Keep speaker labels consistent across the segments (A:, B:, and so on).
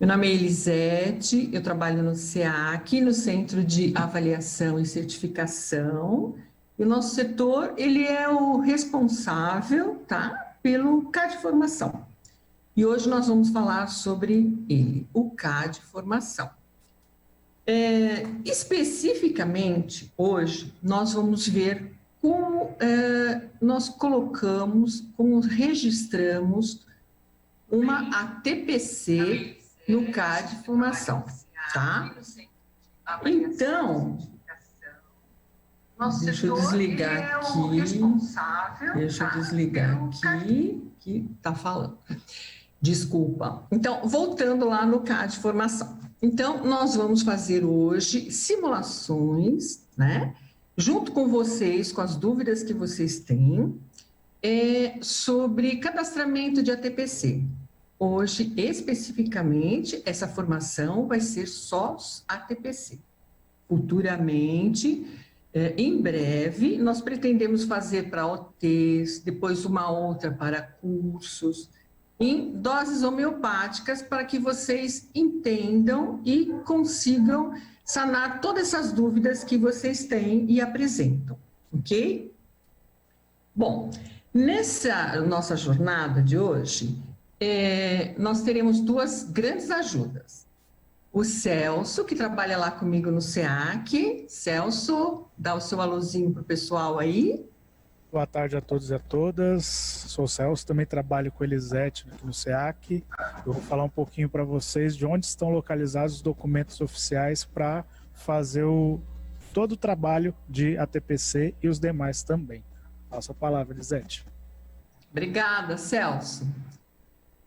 A: Meu nome é Elisete, eu trabalho no SEAC, no Centro de Avaliação e Certificação. E o nosso setor, ele é o responsável, tá, pelo CAD Formação. E hoje nós vamos falar sobre ele, o CAD Formação. Especificamente, hoje, nós vamos ver como nós colocamos, como registramos uma ATPC no CAD Formação, tá? Então, deixa eu desligar aqui, que tá falando. Desculpa. Então, voltando lá no CAD Formação. Então, nós vamos fazer hoje simulações, né? Junto com vocês, com as dúvidas que vocês têm, sobre cadastramento de ATPC. Hoje, especificamente, essa formação vai ser só ATPC. Futuramente, em breve, nós pretendemos fazer para OTs, depois uma outra para cursos, em doses homeopáticas, para que vocês entendam e consigam sanar todas essas dúvidas que vocês têm e apresentam, ok? Bom, nessa nossa jornada de hoje, nós teremos duas grandes ajudas. O Celso, que trabalha lá comigo no SEAC. Celso, dá o seu alôzinho para o pessoal aí.
B: Boa tarde a todos e a todas. Sou o Celso, também trabalho com a Elisete aqui no SEAC. Eu vou falar um pouquinho para vocês de onde estão localizados os documentos oficiais para fazer todo o trabalho de ATPC e os demais também. Passo a palavra, Elisete.
A: Obrigada, Celso.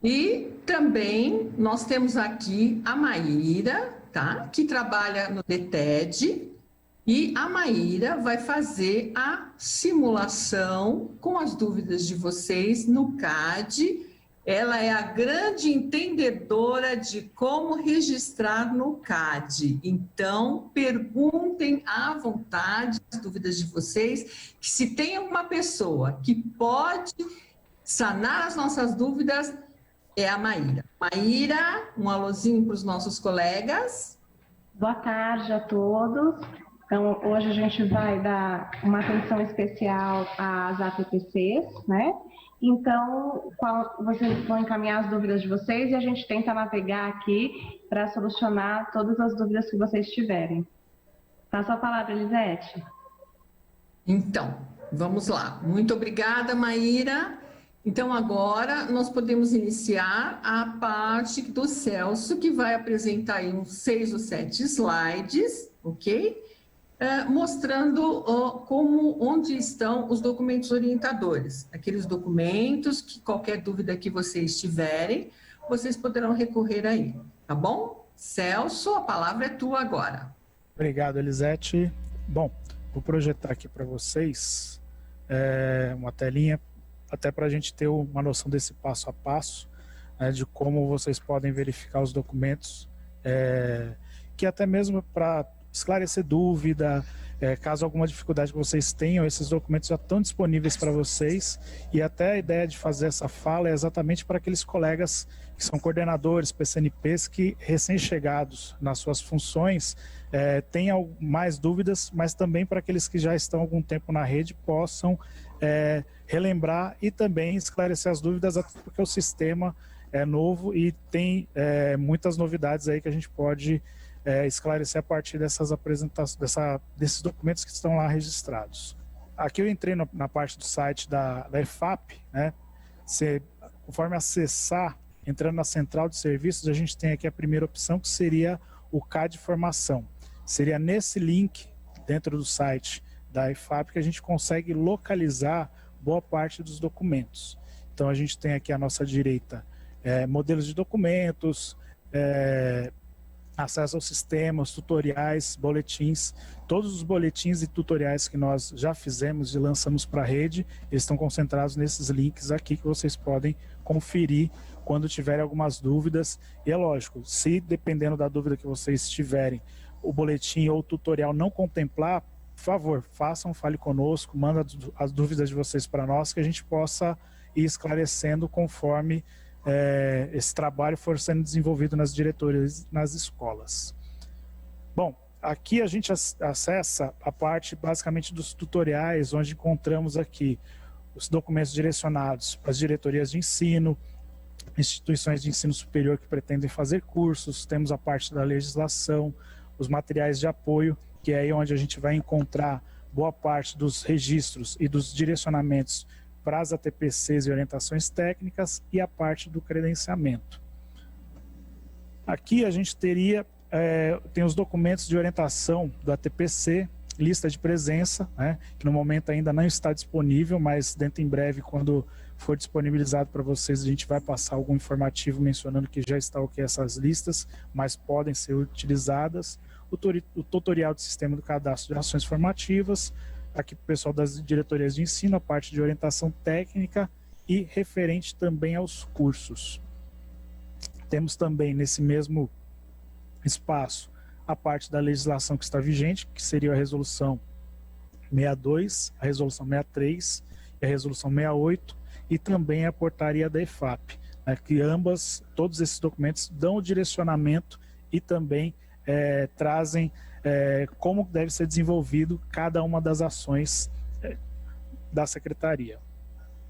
A: E também nós temos aqui a Maíra, tá? Que trabalha no DTED, e a Maíra vai fazer a simulação com as dúvidas de vocês no CAD. Ela é a grande entendedora de como registrar no CAD. Então, perguntem à vontade as dúvidas de vocês, que se tem uma pessoa que pode sanar as nossas dúvidas, é a Maíra. Maíra, um alôzinho para os nossos colegas.
C: Boa tarde a todos. Então, hoje a gente vai dar uma atenção especial às ATPCs, né? Então, vocês vão encaminhar as dúvidas de vocês e a gente tenta navegar aqui para solucionar todas as dúvidas que vocês tiverem. Passo a palavra, Elisete.
A: Então, vamos lá. Muito obrigada, Maíra. Então, agora nós podemos iniciar a parte do Celso, que vai apresentar aí uns 6 ou 7 slides, ok? Mostrando onde estão os documentos orientadores. Aqueles documentos que qualquer dúvida que vocês tiverem, vocês poderão recorrer aí, tá bom? Celso, a palavra é tua agora.
B: Obrigado, Elisete. Bom, vou projetar aqui para vocês uma telinha, até para a gente ter uma noção desse passo a passo, de como vocês podem verificar os documentos, que até mesmo para esclarecer dúvida, caso alguma dificuldade que vocês tenham, esses documentos já estão disponíveis para vocês, e até a ideia de fazer essa fala é exatamente para aqueles colegas que são coordenadores, PCNPs, que recém-chegados nas suas funções tenham mais dúvidas, mas também para aqueles que já estão há algum tempo na rede possam relembrar e também esclarecer as dúvidas, até porque o sistema é novo e tem muitas novidades aí que a gente pode esclarecer a partir dessas apresentações, desses documentos que estão lá registrados. Aqui eu entrei na parte do site da EFAP, né? Conforme acessar, entrando na central de serviços, a gente tem aqui a primeira opção, que seria o CAD Formação. Seria nesse link, dentro do site da EFAP, que a gente consegue localizar boa parte dos documentos. Então a gente tem aqui à nossa direita modelos de documentos, acesso aos sistemas, tutoriais, boletins. Todos os boletins e tutoriais que nós já fizemos e lançamos para a rede, eles estão concentrados nesses links aqui que vocês podem conferir quando tiverem algumas dúvidas. E é lógico, se dependendo da dúvida que vocês tiverem, o boletim ou o tutorial não contemplar, por favor, façam, fale conosco, manda as dúvidas de vocês para nós, que a gente possa ir esclarecendo conforme esse trabalho for sendo desenvolvido nas diretorias, nas escolas. Bom, aqui a gente acessa a parte basicamente dos tutoriais, onde encontramos aqui os documentos direcionados para as diretorias de ensino, instituições de ensino superior que pretendem fazer cursos, temos a parte da legislação, os materiais de apoio, que é aí onde a gente vai encontrar boa parte dos registros e dos direcionamentos para as ATPCs e orientações técnicas e a parte do credenciamento. Aqui a gente tem os documentos de orientação do ATPC, lista de presença, né, que no momento ainda não está disponível, mas dentro em breve, quando for disponibilizado para vocês, a gente vai passar algum informativo mencionando que já está ok essas listas, mas podem ser utilizadas. O tutorial do sistema do cadastro de ações formativas, aqui para o pessoal das diretorias de ensino, a parte de orientação técnica e referente também aos cursos. Temos também nesse mesmo espaço a parte da legislação que está vigente, que seria a resolução 62, a resolução 63 e a resolução 68, e também a portaria da EFAP, né, que todos esses documentos dão o direcionamento e também trazem como deve ser desenvolvido cada uma das ações da Secretaria,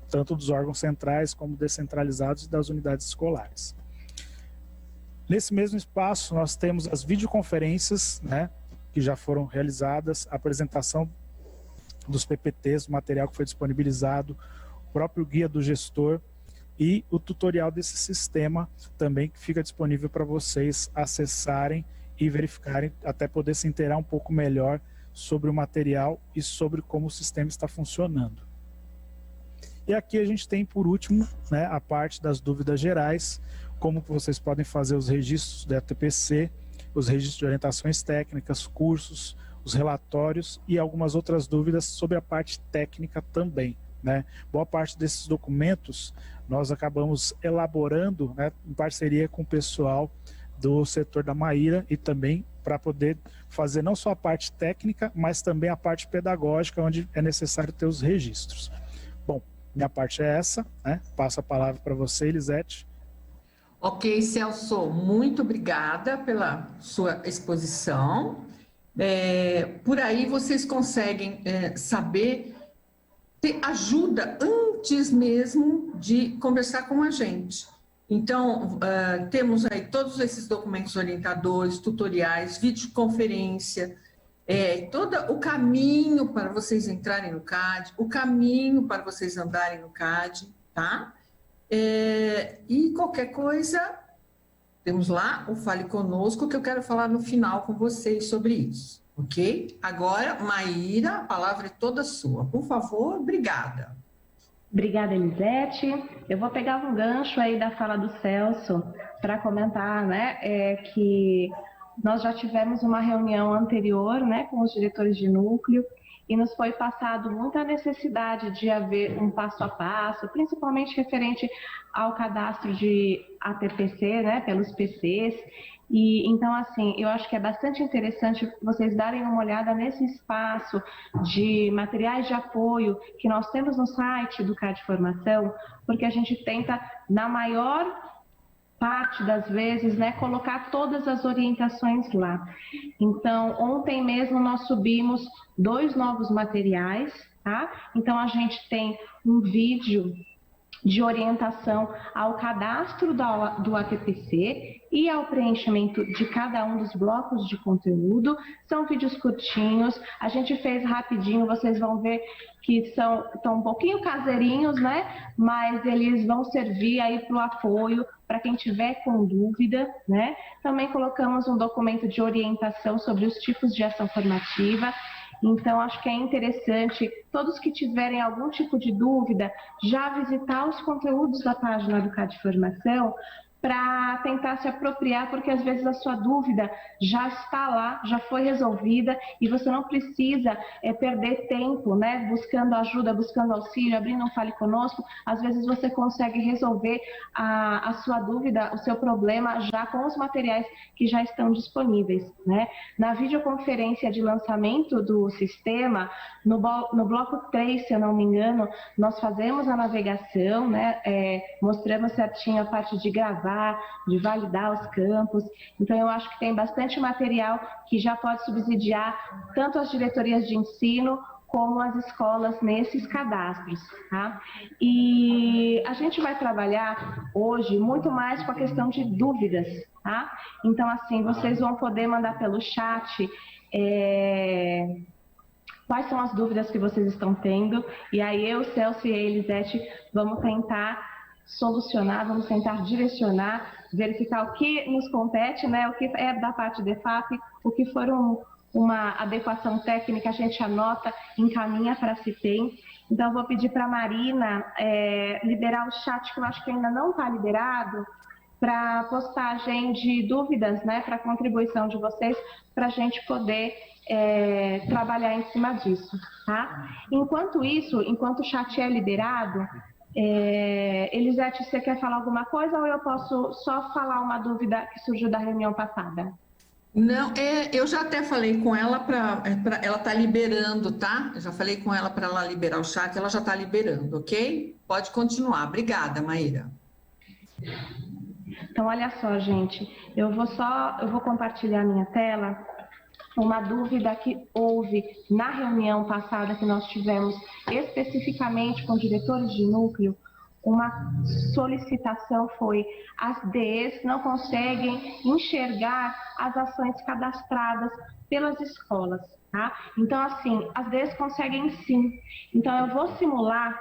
B: tanto dos órgãos centrais como descentralizados e das unidades escolares. Nesse mesmo espaço, nós temos as videoconferências, né, que já foram realizadas, a apresentação dos PPTs, do material que foi disponibilizado, o próprio guia do gestor e o tutorial desse sistema também, que fica disponível para vocês acessarem e verificarem, até poder se inteirar um pouco melhor sobre o material e sobre como o sistema está funcionando. E aqui a gente tem, por último, né, a parte das dúvidas gerais, como vocês podem fazer os registros da ATPC, os registros de orientações técnicas, cursos, os relatórios e algumas outras dúvidas sobre a parte técnica também, né? Boa parte desses documentos nós acabamos elaborando, né, em parceria com o pessoal do setor da Maíra e também para poder fazer não só a parte técnica, mas também a parte pedagógica, onde é necessário ter os registros. Bom, minha parte é essa, né? Passo a palavra para você, Elisete.
A: Ok, Celso, muito obrigada pela sua exposição. Por aí vocês conseguem saber, ter ajuda antes mesmo de conversar com a gente. Então, temos aí todos esses documentos orientadores, tutoriais, videoconferência, todo o caminho para vocês entrarem no CAD, o caminho para vocês andarem no CAD, tá? E qualquer coisa, temos lá o Fale Conosco, que eu quero falar no final com vocês sobre isso, ok? Agora, Maíra, a palavra é toda sua. Por favor, obrigada.
C: Obrigada, Elisete. Eu vou pegar um gancho aí da fala do Celso para comentar, né, que nós já tivemos uma reunião anterior, né, com os diretores de núcleo, e nos foi passado muita necessidade de haver um passo a passo, principalmente referente ao cadastro de ATPC, né, pelos PCs. E então, assim, eu acho que é bastante interessante vocês darem uma olhada nesse espaço de materiais de apoio que nós temos no site do CAD Formação, porque a gente tenta, na maior parte das vezes, né, colocar todas as orientações lá. Então, ontem mesmo nós subimos 2 novos materiais, tá? Então, a gente tem um vídeo de orientação ao cadastro do ATPC e ao preenchimento de cada um dos blocos de conteúdo. São vídeos curtinhos, a gente fez rapidinho, vocês vão ver que estão um pouquinho caseirinhos, né? Mas eles vão servir aí para o apoio, para quem tiver com dúvida, né? Também colocamos um documento de orientação sobre os tipos de ação formativa. Então, acho que é interessante, todos que tiverem algum tipo de dúvida, já visitar os conteúdos da página do CAD Formação, para tentar se apropriar, porque às vezes a sua dúvida já está lá, já foi resolvida e você não precisa perder tempo, né, buscando ajuda, buscando auxílio, abrindo um Fale Conosco. Às vezes você consegue resolver a sua dúvida, o seu problema já com os materiais que já estão disponíveis, né? Na videoconferência de lançamento do sistema, no bloco 3, se eu não me engano, nós fazemos a navegação, né, mostramos certinho a parte de gravar, de validar os campos. Então eu acho que tem bastante material que já pode subsidiar tanto as diretorias de ensino como as escolas nesses cadastros, tá? E a gente vai trabalhar hoje muito mais com a questão de dúvidas, tá? Então assim, vocês vão poder mandar pelo chat quais são as dúvidas que vocês estão tendo, e aí eu, Celso e a Elisete vamos tentar solucionar, vamos tentar direcionar, verificar o que nos compete, né, o que é da parte de EFAP, o que for uma adequação técnica, a gente anota, encaminha para a CITEM. Então, eu vou pedir para a Marina liberar o chat, que eu acho que ainda não está liberado, para postagem de dúvidas, né, para contribuição de vocês, para a gente poder trabalhar em cima disso, tá? Enquanto isso, enquanto o chat é liberado, Elisete, você quer falar alguma coisa ou eu posso só falar uma dúvida que surgiu da reunião passada?
A: Não, eu já até falei com ela ela tá liberando, tá? Eu já falei com ela para ela liberar o chat, ela já está liberando, ok? Pode continuar. Obrigada, Maíra.
C: Então, olha só, gente, eu vou compartilhar a minha tela. Uma dúvida que houve na reunião passada que nós tivemos especificamente com diretores de núcleo, uma solicitação foi: as DEs não conseguem enxergar as ações cadastradas pelas escolas, tá? Então, assim, as DEs conseguem sim. Então, eu vou simular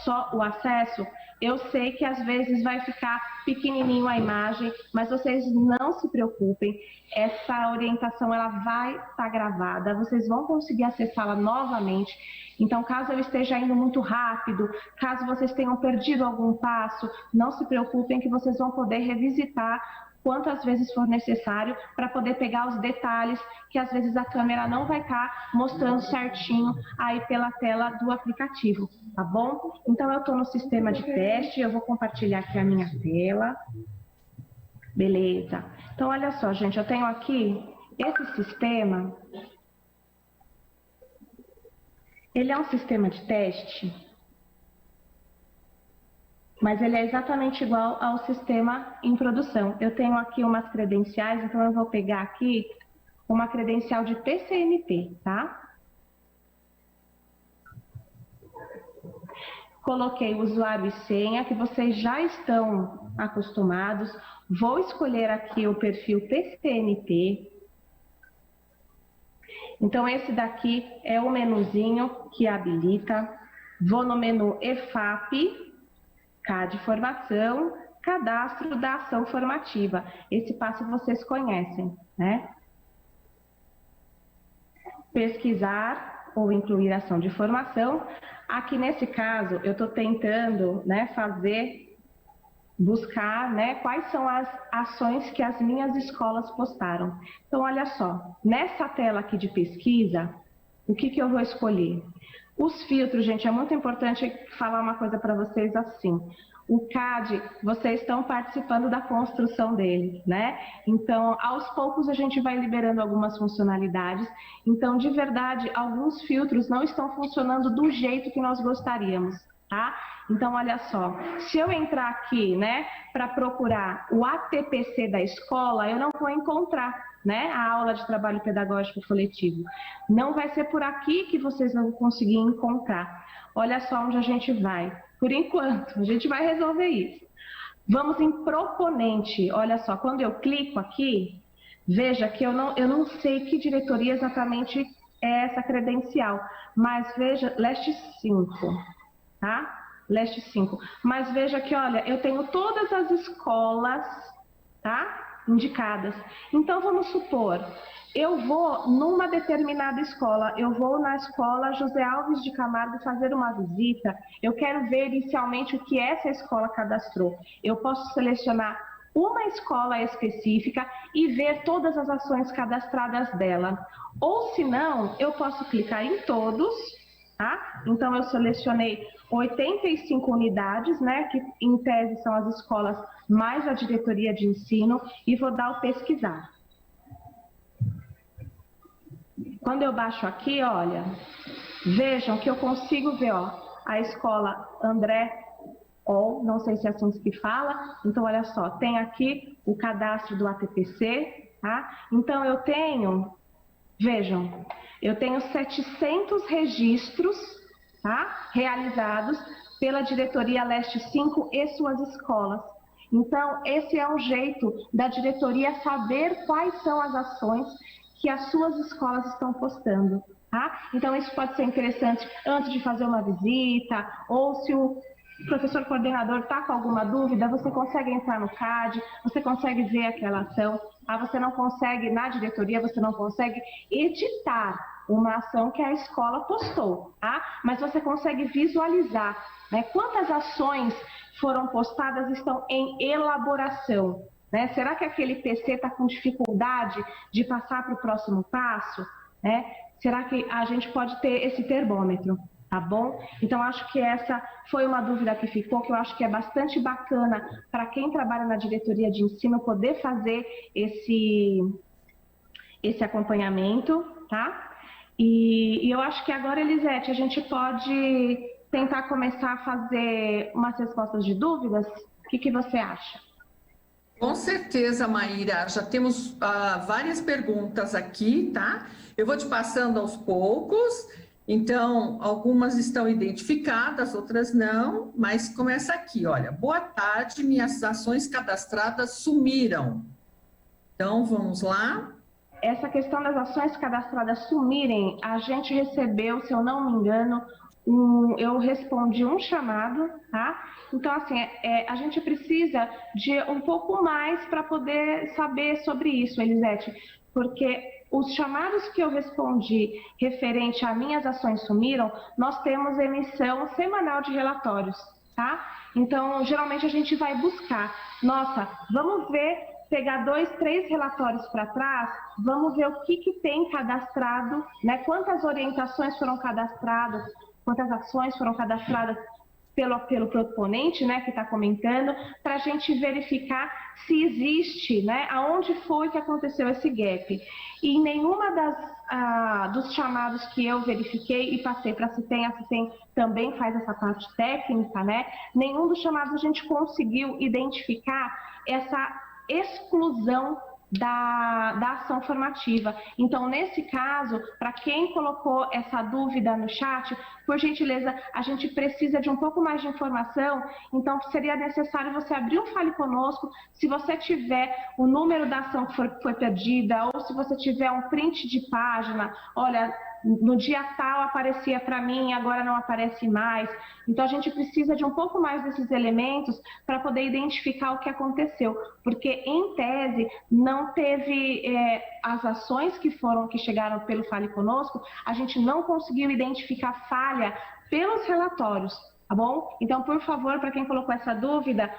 C: só o acesso. Eu sei que às vezes vai ficar pequenininho a imagem, mas vocês não se preocupem, essa orientação ela vai estar gravada, vocês vão conseguir acessá-la novamente. Então, caso eu esteja indo muito rápido, caso vocês tenham perdido algum passo, não se preocupem que vocês vão poder revisitar quantas vezes for necessário para poder pegar os detalhes que às vezes a câmera não vai estar mostrando certinho aí pela tela do aplicativo, tá bom? Então eu estou no sistema de teste, eu vou compartilhar aqui a minha tela. Beleza. Então olha só, gente, eu tenho aqui esse sistema. Ele é um sistema de teste, mas ele é exatamente igual ao sistema em produção. Eu tenho aqui umas credenciais, então eu vou pegar aqui uma credencial de PCNP, tá? Coloquei o usuário e senha, que vocês já estão acostumados. Vou escolher aqui o perfil PCNP. Então, esse daqui é o menuzinho que habilita. Vou no menu EFAP, CAD Formação, Cadastro da Ação Formativa. Esse passo vocês conhecem, né? Pesquisar ou incluir ação de formação. Aqui nesse caso, eu estou tentando, né, buscar, né, quais são as ações que as minhas escolas postaram. Então, olha só, nessa tela aqui de pesquisa, o que eu vou escolher? Os filtros, gente, é muito importante falar uma coisa para vocês assim. O CAD, vocês estão participando da construção dele, né? Então, aos poucos a gente vai liberando algumas funcionalidades. Então, de verdade, alguns filtros não estão funcionando do jeito que nós gostaríamos, tá? Então, olha só, se eu entrar aqui, né, para procurar o ATPC da escola, eu não vou encontrar, né, a aula de trabalho pedagógico coletivo. Não vai ser por aqui que vocês vão conseguir encontrar. Olha só onde a gente vai. Por enquanto, a gente vai resolver isso. Vamos em proponente. Olha só, quando eu clico aqui, veja que eu não sei que diretoria exatamente é essa credencial, mas veja, Leste 5, tá? Leste 5. Mas veja que, olha, eu tenho todas as escolas, tá? Indicadas. Então, vamos supor, eu vou numa determinada escola, eu vou na escola José Alves de Camargo fazer uma visita, eu quero ver inicialmente o que essa escola cadastrou. Eu posso selecionar uma escola específica e ver todas as ações cadastradas dela. Ou se não, eu posso clicar em todos, tá? Então eu selecionei 85 unidades, né, que em tese são as escolas mais a diretoria de ensino, e vou dar o pesquisar. Quando eu baixo aqui, olha, vejam que eu consigo ver, ó, a escola André, ou não sei se é assim que fala, então olha só, tem aqui o cadastro do ATPC, tá? Então eu tenho, vejam, eu tenho 700 registros, tá, realizados pela diretoria Leste 5 e suas escolas. Então esse é um jeito da diretoria saber quais são as ações que as suas escolas estão postando, tá? Então isso pode ser interessante antes de fazer uma visita, ou se o professor coordenador está com alguma dúvida, você consegue entrar no CAD, você consegue ver aquela ação, tá? Você não consegue, na diretoria, você não consegue editar uma ação que a escola postou, tá? Mas você consegue visualizar, né, quantas ações foram postadas estão em elaboração, né? Será que aquele PC está com dificuldade de passar para o próximo passo, né? Será que a gente pode ter esse termômetro? Tá bom? Então, acho que essa foi uma dúvida que ficou, que eu acho que é bastante bacana para quem trabalha na diretoria de ensino poder fazer esse acompanhamento, tá? E eu acho que agora, Elisete, a gente pode tentar começar a fazer umas respostas de dúvidas. O que você acha?
A: Com certeza, Maíra. Já temos várias perguntas aqui, tá? Eu vou te passando aos poucos. Então, algumas estão identificadas, outras não, mas começa aqui, olha. Boa tarde, minhas ações cadastradas sumiram. Então, vamos lá.
C: Essa questão das ações cadastradas sumirem, a gente recebeu, se eu não me engano, eu respondi um chamado, tá? Então, assim, a gente precisa de um pouco mais para poder saber sobre isso, Elisete, porque os chamados que eu respondi referente a minhas ações sumiram, nós temos emissão semanal de relatórios, tá? Então, geralmente a gente vai buscar, nossa, vamos ver, pegar 2, 3 relatórios para trás, vamos ver o que tem cadastrado, né? Quantas orientações foram cadastradas, quantas ações foram cadastradas pelo proponente, né, que está comentando, para a gente verificar se existe, né, aonde foi que aconteceu esse gap. E em nenhuma dos chamados que eu verifiquei e passei para a CITEM também faz essa parte técnica, né, nenhum dos chamados a gente conseguiu identificar essa exclusão da ação formativa. Então, nesse caso, para quem colocou essa dúvida no chat, por gentileza, a gente precisa de um pouco mais de informação, então seria necessário você abrir um Fale Conosco, se você tiver o número da ação que foi perdida, ou se você tiver um print de página, olha, no dia tal aparecia para mim, agora não aparece mais. Então a gente precisa de um pouco mais desses elementos para poder identificar o que aconteceu, porque em tese não teve as ações que chegaram pelo Fale Conosco, a gente não conseguiu identificar falha pelos relatórios. Tá bom? Então, por favor, para quem colocou essa dúvida,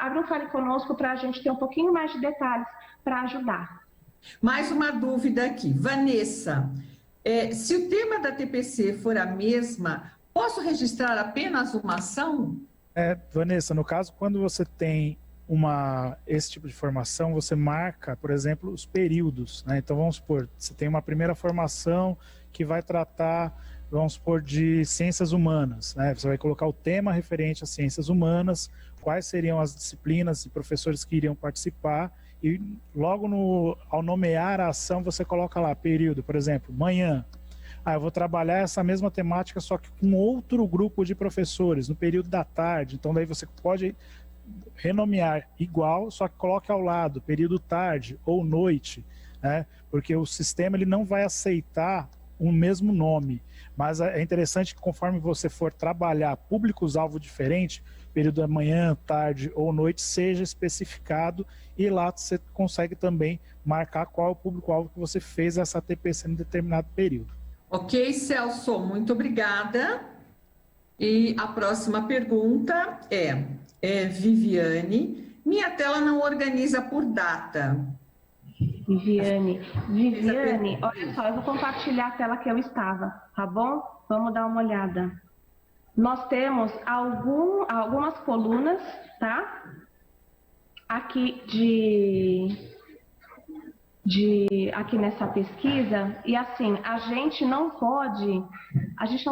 C: abre um Fale Conosco para a gente ter um pouquinho mais de detalhes para ajudar.
A: Mais uma dúvida aqui. Vanessa, se o tema da TPC for a mesma, posso registrar apenas uma ação?
B: Vanessa, no caso, quando você tem esse tipo de formação, você marca, por exemplo, os períodos, né? Então, vamos supor, você tem uma primeira formação que vai tratar, vamos supor, de ciências humanas, né? Você vai colocar o tema referente às ciências humanas, quais seriam as disciplinas e professores que iriam participar, e logo ao nomear a ação, você coloca lá, período, por exemplo, manhã. Eu vou trabalhar essa mesma temática, só que com outro grupo de professores, no período da tarde. Então, daí você pode renomear igual, só que coloque ao lado, período tarde ou noite, né? Porque o sistema ele não vai aceitar o mesmo nome. Mas é interessante que conforme você for trabalhar públicos-alvo diferentes, período da manhã, tarde ou noite, seja especificado, e lá você consegue também marcar qual é o público-alvo que você fez essa TPC em determinado período.
A: Ok, Celso, muito obrigada. E a próxima pergunta é Viviane. Minha tela não organiza por data.
C: Viviane, olha só, eu vou compartilhar a tela que eu estava, tá bom? Vamos dar uma olhada. Nós temos algumas colunas, tá? Aqui aqui nessa pesquisa, e assim, a gente não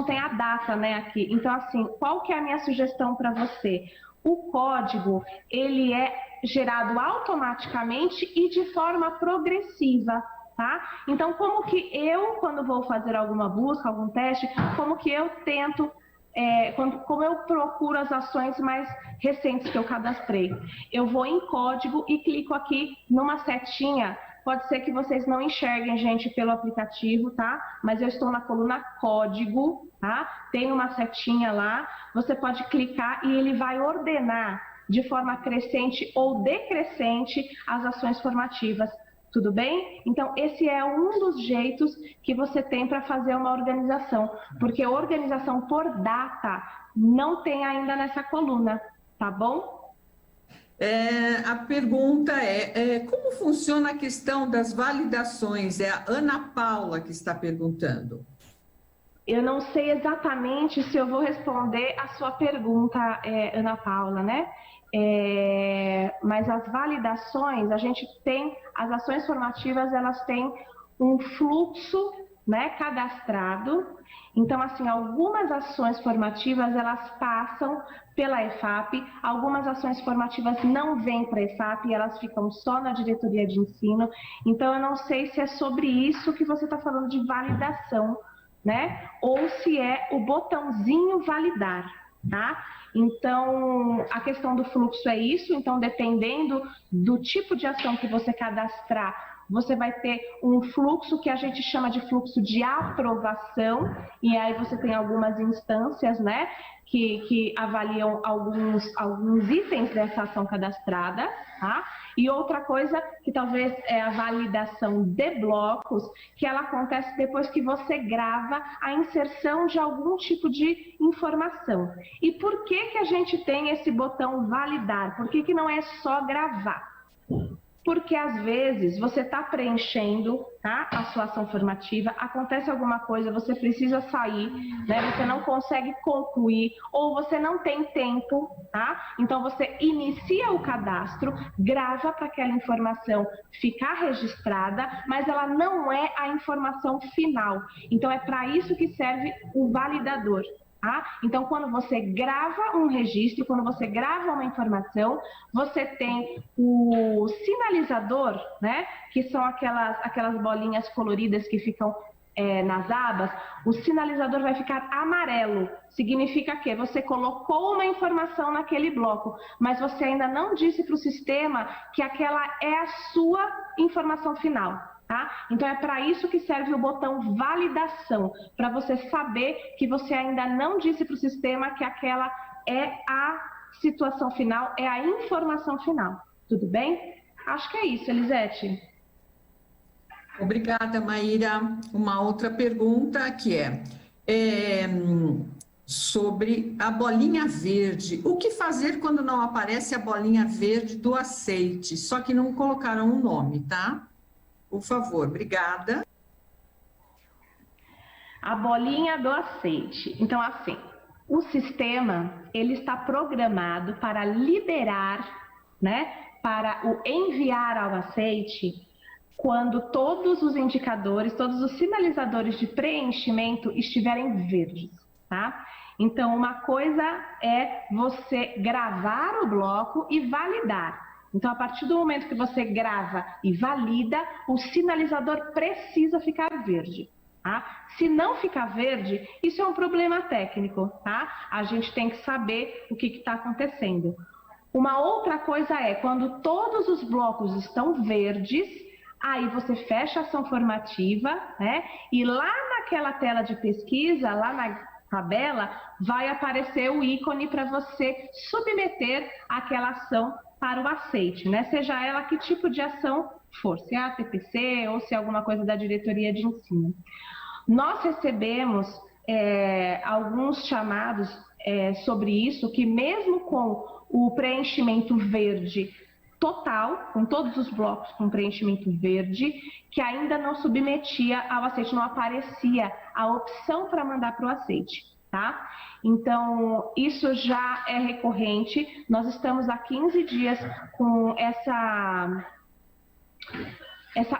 C: tem a data, né, aqui. Então, assim, qual que é a minha sugestão para você? O código, ele é gerado automaticamente e de forma progressiva, tá? Então, como que eu, quando vou fazer alguma busca, algum teste, como que eu tento, como eu procuro as ações mais recentes que eu cadastrei? Eu vou em código e clico aqui numa setinha. Pode ser que vocês não enxerguem, gente, pelo aplicativo, tá? Mas eu estou na coluna código, tá? Tem uma setinha lá, você pode clicar e ele vai ordenar de forma crescente ou decrescente as ações formativas, tudo bem? Então, esse é um dos jeitos que você tem para fazer uma organização, porque organização por data não tem ainda nessa coluna, tá bom?
A: A pergunta como funciona a questão das validações? É a Ana Paula que está perguntando.
C: Eu não sei exatamente se eu vou responder a sua pergunta, Ana Paula, né? Mas as validações, a gente tem, as ações formativas, elas têm um fluxo, né, cadastrado. Então, assim, algumas ações formativas, elas passam pela EFAP, algumas ações formativas não vêm para a EFAP, elas ficam só na diretoria de ensino. Então, eu não sei se é sobre isso que você está falando de validação, né? Ou se é o botãozinho validar, tá? Então, a questão do fluxo é isso. Então, dependendo do tipo de ação que você cadastrar, você vai ter um fluxo que a gente chama de fluxo de aprovação, e aí você tem algumas instâncias, né, que avaliam alguns itens dessa ação cadastrada, tá? E outra coisa que talvez é a validação de blocos, que ela acontece depois que você grava a inserção de algum tipo de informação. E por que a gente tem esse botão validar? Por que não é só gravar? Porque às vezes você está preenchendo, tá, a sua ação formativa, acontece alguma coisa, você precisa sair, né, você não consegue concluir ou você não tem tempo, tá? Então você inicia o cadastro, grava para aquela informação ficar registrada, mas ela não é a informação final. Então é para isso que serve o validador. Tá? Então, quando você grava um registro, quando você grava uma informação, você tem o sinalizador, né? Que são aquelas bolinhas coloridas que ficam nas abas. O sinalizador vai ficar amarelo. Significa que você colocou uma informação naquele bloco, mas você ainda não disse para o sistema que aquela é a sua informação final. Tá? Então é para isso que serve o botão validação, para você saber que você ainda não disse para o sistema que aquela é a situação final, é a informação final. Tudo bem? Acho que é isso, Elisete.
A: Obrigada, Maíra. Uma outra pergunta que é sobre a bolinha verde. O que fazer quando não aparece a bolinha verde do aceite? Só que não colocaram um nome, tá? Por favor, obrigada.
C: A bolinha do aceite. Então, assim, o sistema, ele está programado para liberar, né, para o enviar ao aceite, quando todos os indicadores, todos os sinalizadores de preenchimento estiverem verdes, tá? Então, uma coisa é você gravar o bloco e validar. Então, a partir do momento que você grava e valida, o sinalizador precisa ficar verde. Tá? Se não ficar verde, isso é um problema técnico. Tá? A gente tem que saber o que está acontecendo. Uma outra coisa é, quando todos os blocos estão verdes, aí você fecha a ação formativa, né? E lá naquela tela de pesquisa, lá na tabela, vai aparecer o ícone para você submeter aquela ação para o aceite, né? Seja ela que tipo de ação for, se é a TPC ou se é alguma coisa da diretoria de ensino. Nós recebemos alguns chamados sobre isso, que mesmo com o preenchimento verde total, com todos os blocos com preenchimento verde, que ainda não submetia ao aceite, não aparecia a opção para mandar para o aceite, tá? Então, isso já é recorrente, nós estamos há 15 dias com essa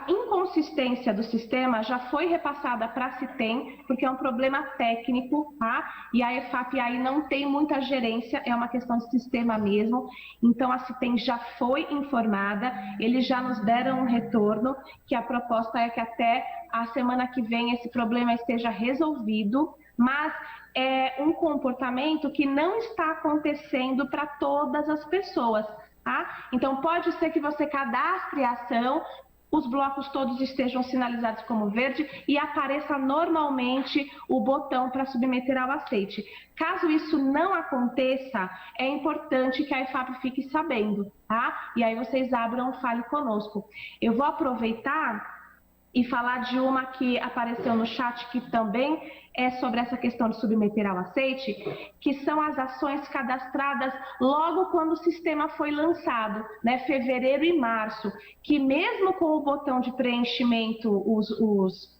C: inconsistência do sistema, já foi repassada para a CITEM, porque é um problema técnico, tá? E a EFAP aí não tem muita gerência, é uma questão de sistema mesmo. Então a CITEM já foi informada, eles já nos deram um retorno, que a proposta é que até a semana que vem esse problema esteja resolvido, mas é um comportamento que não está acontecendo para todas as pessoas, tá? Então pode ser que você cadastre a ação, os blocos todos estejam sinalizados como verde e apareça normalmente o botão para submeter ao aceite. Caso isso não aconteça, é importante que a EFAP fique sabendo, tá? E aí vocês abram o Fale Conosco. Eu vou aproveitar e falar de uma que apareceu no chat, que também é sobre essa questão de submeter ao aceite, que são as ações cadastradas logo quando o sistema foi lançado, né, fevereiro e março, que mesmo com o botão de preenchimento, os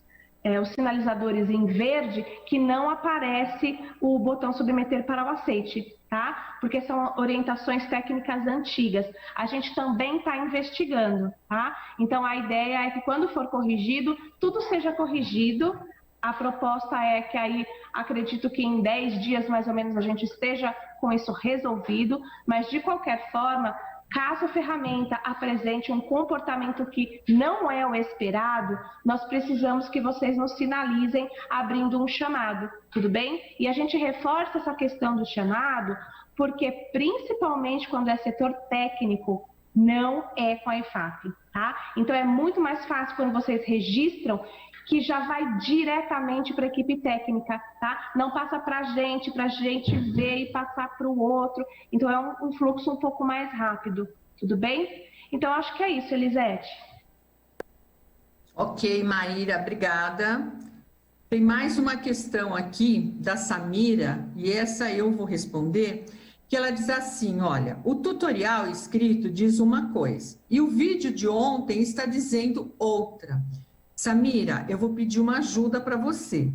C: sinalizadores em verde, que não aparece o botão submeter para o aceite, tá? Porque são orientações técnicas antigas. A gente também está investigando, tá? Então a ideia é que quando for corrigido, tudo seja corrigido. A proposta é que aí, acredito que em 10 dias mais ou menos a gente esteja com isso resolvido, mas de qualquer forma, caso a ferramenta apresente um comportamento que não é o esperado, nós precisamos que vocês nos sinalizem abrindo um chamado, tudo bem? E a gente reforça essa questão do chamado, porque principalmente quando é setor técnico, não é com a EFAP, tá? Então é muito mais fácil quando vocês registram, que já vai diretamente para a equipe técnica, tá? Não passa para a gente ver e passar para o outro. Então é um fluxo um pouco mais rápido, tudo bem? Então acho que é isso, Elisete.
A: Ok, Maíra, obrigada. Tem mais uma questão aqui da Samira, e essa eu vou responder, que ela diz assim, olha, o tutorial escrito diz uma coisa, e o vídeo de ontem está dizendo outra. Samira, eu vou pedir uma ajuda para você.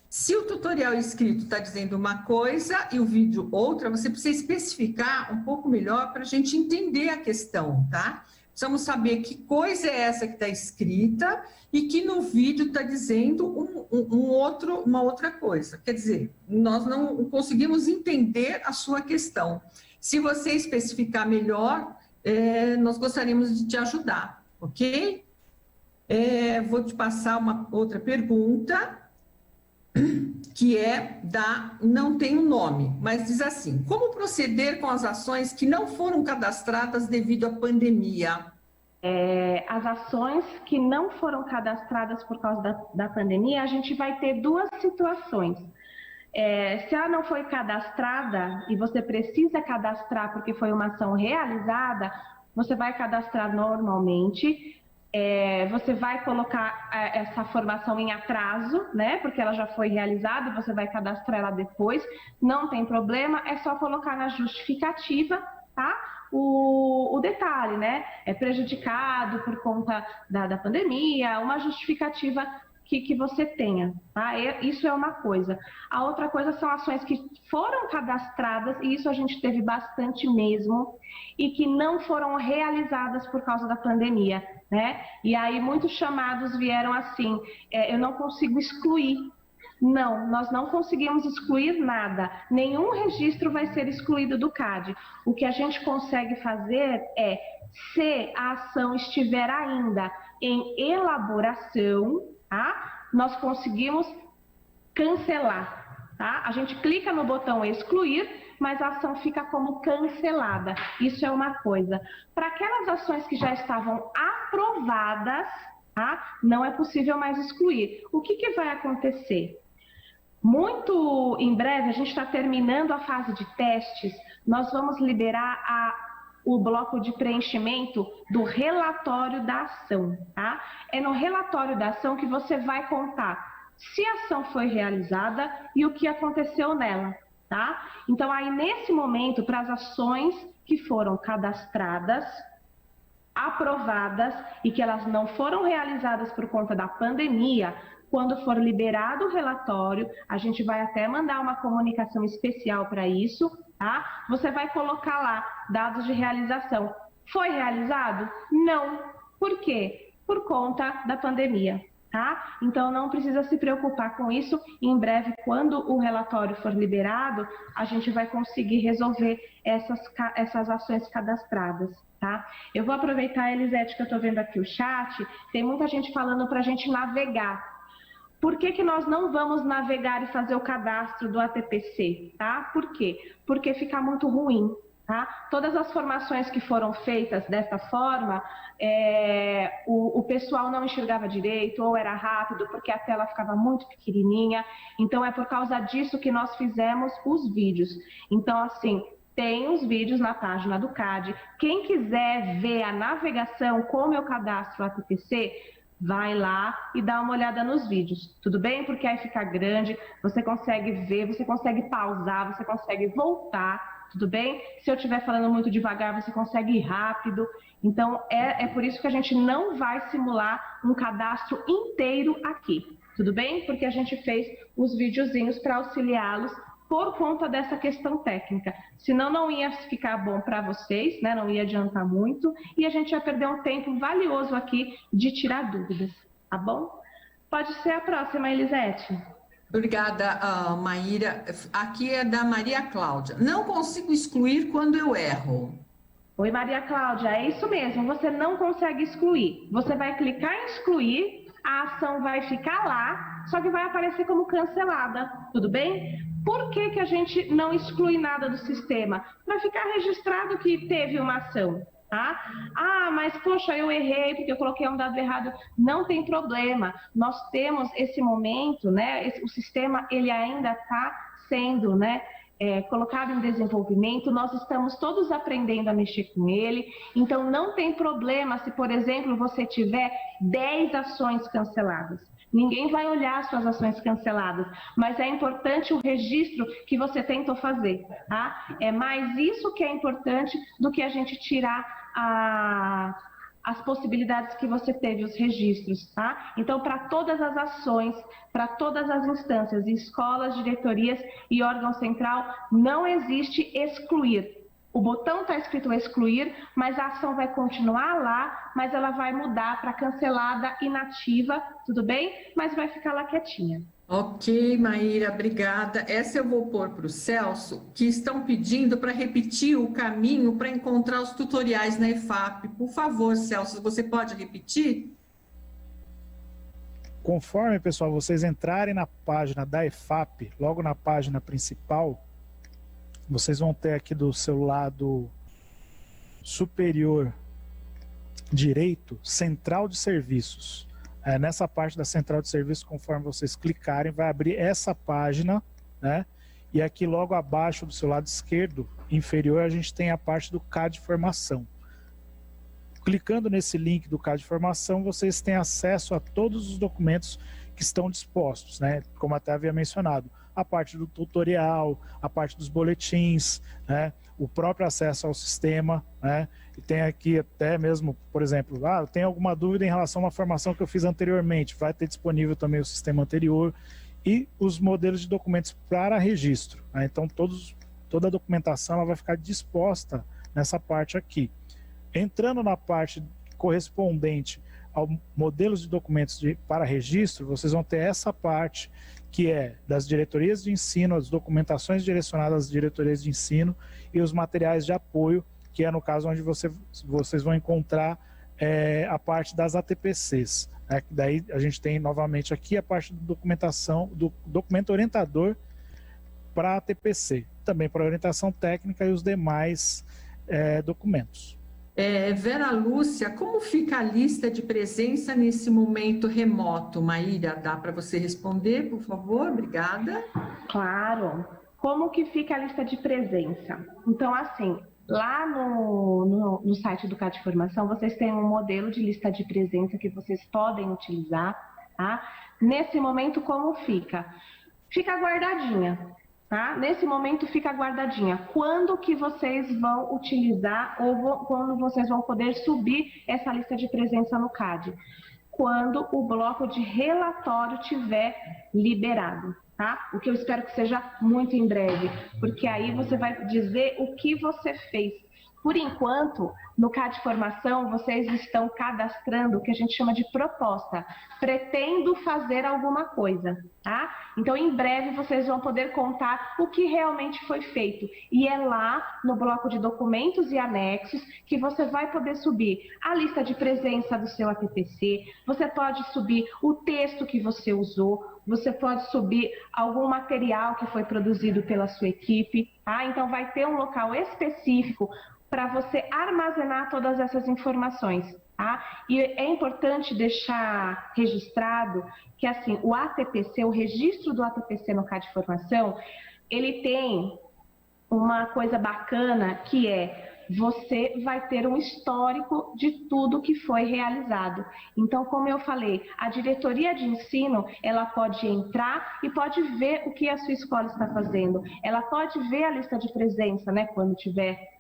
A: Se o tutorial escrito está dizendo uma coisa e o vídeo outra, você precisa especificar um pouco melhor para a gente entender a questão, tá? Precisamos saber que coisa é essa que está escrita e que no vídeo está dizendo uma outra coisa. Quer dizer, nós não conseguimos entender a sua questão. Se você especificar melhor, nós gostaríamos de te ajudar, ok? Vou te passar uma outra pergunta, que não tem um nome, mas diz assim, como proceder com as ações que não foram cadastradas devido à pandemia?
C: As ações que não foram cadastradas por causa da pandemia, a gente vai ter duas situações. Se ela não foi cadastrada e você precisa cadastrar porque foi uma ação realizada, você vai cadastrar normalmente. Você vai colocar essa formação em atraso, né? Porque ela já foi realizada e você vai cadastrar ela depois. Não tem problema, é só colocar na justificativa, tá? O detalhe, né? É prejudicado por conta da pandemia, uma justificativa que você tenha, tá? Isso é uma coisa. A outra coisa são ações que foram cadastradas, e isso a gente teve bastante mesmo, e que não foram realizadas por causa da pandemia, né? E aí muitos chamados vieram assim, eu não consigo excluir. Não, nós não conseguimos excluir nada, nenhum registro vai ser excluído do CAD. O que a gente consegue fazer é, se a ação estiver ainda em elaboração, tá? Nós conseguimos cancelar, tá? A gente clica no botão excluir, mas a ação fica como cancelada. Isso é uma coisa. Para aquelas ações que já estavam aprovadas, tá? Não é possível mais excluir. O que vai acontecer? Muito em breve, a gente está terminando a fase de testes, nós vamos liberar o bloco de preenchimento do relatório da ação, tá? É no relatório da ação que você vai contar se a ação foi realizada e o que aconteceu nela, tá? Então, aí nesse momento, para as ações que foram cadastradas, aprovadas e que elas não foram realizadas por conta da pandemia, quando for liberado o relatório, a gente vai até mandar uma comunicação especial para isso, tá? Você vai colocar lá dados de realização. Foi realizado? Não. Por quê? Por conta da pandemia, tá? Então não precisa se preocupar com isso. Em breve, quando o relatório for liberado, a gente vai conseguir resolver essas ações cadastradas, tá? Eu vou aproveitar, Elisete, que eu estou vendo aqui o chat, tem muita gente falando para a gente navegar. Por que nós não vamos navegar e fazer o cadastro do ATPC, tá? Por quê? Porque fica muito ruim, tá? Todas as formações que foram feitas dessa forma, o pessoal não enxergava direito, ou era rápido, porque a tela ficava muito pequenininha. Então, é por causa disso que nós fizemos os vídeos. Então, assim, tem os vídeos na página do CAD. Quem quiser ver a navegação, como eu cadastro o ATPC, vai lá e dá uma olhada nos vídeos, tudo bem? Porque aí fica grande, você consegue ver, você consegue pausar, você consegue voltar, tudo bem? Se eu estiver falando muito devagar, você consegue ir rápido. Então, é por isso que a gente não vai simular um cadastro inteiro aqui, tudo bem? Porque a gente fez os videozinhos para auxiliá-los por conta dessa questão técnica. Senão não ia ficar bom para vocês, né? Não ia adiantar muito e a gente ia perder um tempo valioso aqui de tirar dúvidas, tá bom? Pode ser a próxima, Elisete.
A: Obrigada, Maíra. Aqui é da Maria Cláudia. Não consigo excluir quando eu erro.
C: Oi, Maria Cláudia, é isso mesmo, você não consegue excluir. Você vai clicar em excluir, a ação vai ficar lá, só que vai aparecer como cancelada, tudo bem? Por que a gente não exclui nada do sistema? Vai ficar registrado que teve uma ação, tá? Ah, mas poxa, eu errei porque eu coloquei um dado errado. Não tem problema. Nós temos esse momento, né? O sistema ele ainda está sendo, né? Colocado em desenvolvimento, nós estamos todos aprendendo a mexer com ele, então não tem problema se, por exemplo, você tiver 10 ações canceladas. Ninguém vai olhar as suas ações canceladas, mas é importante o registro que você tentou fazer, tá? É mais isso que é importante do que a gente tirar as possibilidades que você teve, os registros, tá? Então, para todas as ações, para todas as instâncias, escolas, diretorias e órgão central, não existe excluir. O botão está escrito excluir, mas a ação vai continuar lá, mas ela vai mudar para cancelada, inativa, tudo bem? Mas vai ficar lá quietinha.
A: Ok, Maíra, obrigada. Essa eu vou pôr para o Celso, que estão pedindo para repetir o caminho para encontrar os tutoriais na EFAP. Por favor, Celso, você pode repetir?
B: Conforme, pessoal, vocês entrarem na página da EFAP, logo na página principal, vocês vão ter aqui do seu lado superior direito, Central de Serviços. Nessa parte da Central de Serviços, conforme vocês clicarem, vai abrir essa página, né? E aqui logo abaixo do seu lado esquerdo, inferior, a gente tem a parte do CAD Formação. Clicando nesse link do CAD Formação, vocês têm acesso a todos os documentos que estão dispostos, né? Como até havia mencionado, a parte do tutorial, a parte dos boletins, né? O próprio acesso ao sistema, né? E tem aqui até mesmo, por exemplo, eu tenho alguma dúvida em relação a uma formação que eu fiz anteriormente, vai ter disponível também o sistema anterior e os modelos de documentos para registro, né? Então toda a documentação ela vai ficar disposta nessa parte aqui. Entrando na parte correspondente ao modelos de documentos para registro, vocês vão ter essa parte que é das diretorias de ensino, as documentações direcionadas às diretorias de ensino e os materiais de apoio, que é no caso onde vocês vão encontrar a parte das ATPCs. Né? Daí a gente tem novamente aqui a parte da documentação, do documento orientador para ATPC, também para orientação técnica e os demais documentos.
A: Vera Lúcia, como fica a lista de presença nesse momento remoto? Maíra, dá para você responder, por favor? Obrigada.
C: Claro. Como que fica a lista de presença? Então, assim, lá no site do CAD Formação, vocês têm um modelo de lista de presença que vocês podem utilizar, tá? Nesse momento, como fica? Fica guardadinha. tá? Nesse momento fica guardadinha. Quando que vocês vão utilizar quando vocês vão poder subir essa lista de presença no CAD? Quando o bloco de relatório tiver liberado, tá? O que eu espero que seja muito em breve, porque aí você vai dizer o que você fez. Por enquanto, no CAD Formação, vocês estão cadastrando o que a gente chama de proposta. Pretendo fazer alguma coisa, tá? Então, em breve, vocês vão poder contar o que realmente foi feito. E é lá, no bloco de documentos e anexos, que você vai poder subir a lista de presença do seu ATPC, você pode subir o texto que você usou, você pode subir algum material que foi produzido pela sua equipe, tá? Então, vai ter um local específico para você armazenar todas essas informações, tá? E é importante deixar registrado que, assim, o ATPC, o registro do ATPC no CAD Formação, ele tem uma coisa bacana que você vai ter um histórico de tudo que foi realizado. Então, como eu falei, a diretoria de ensino, ela pode entrar e pode ver o que a sua escola está fazendo. Ela pode ver a lista de presença, né, quando tiver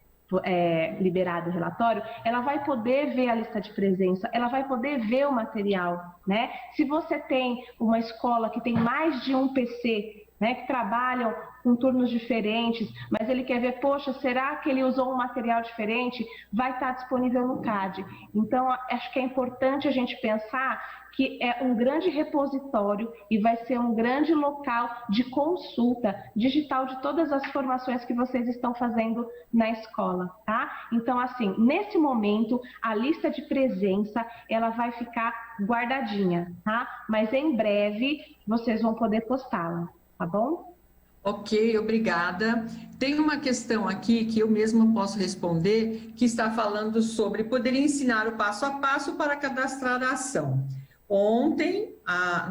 C: liberado o relatório, ela vai poder ver a lista de presença, ela vai poder ver o material, né? Se você tem uma escola que tem mais de um PC, né, que trabalham com turnos diferentes, mas ele quer ver, poxa, será que ele usou um material diferente? Vai estar disponível no CAD. Então, acho que é importante a gente pensar que é um grande repositório e vai ser um grande local de consulta digital de todas as formações que vocês estão fazendo na escola, tá? Então, assim, nesse momento, a lista de presença, ela vai ficar guardadinha, tá? Mas em breve, vocês vão poder postá-la, tá bom?
A: Ok, obrigada. Tem uma questão aqui que eu mesma posso responder, que está falando sobre poder ensinar o passo a passo para cadastrar a ação. Ontem,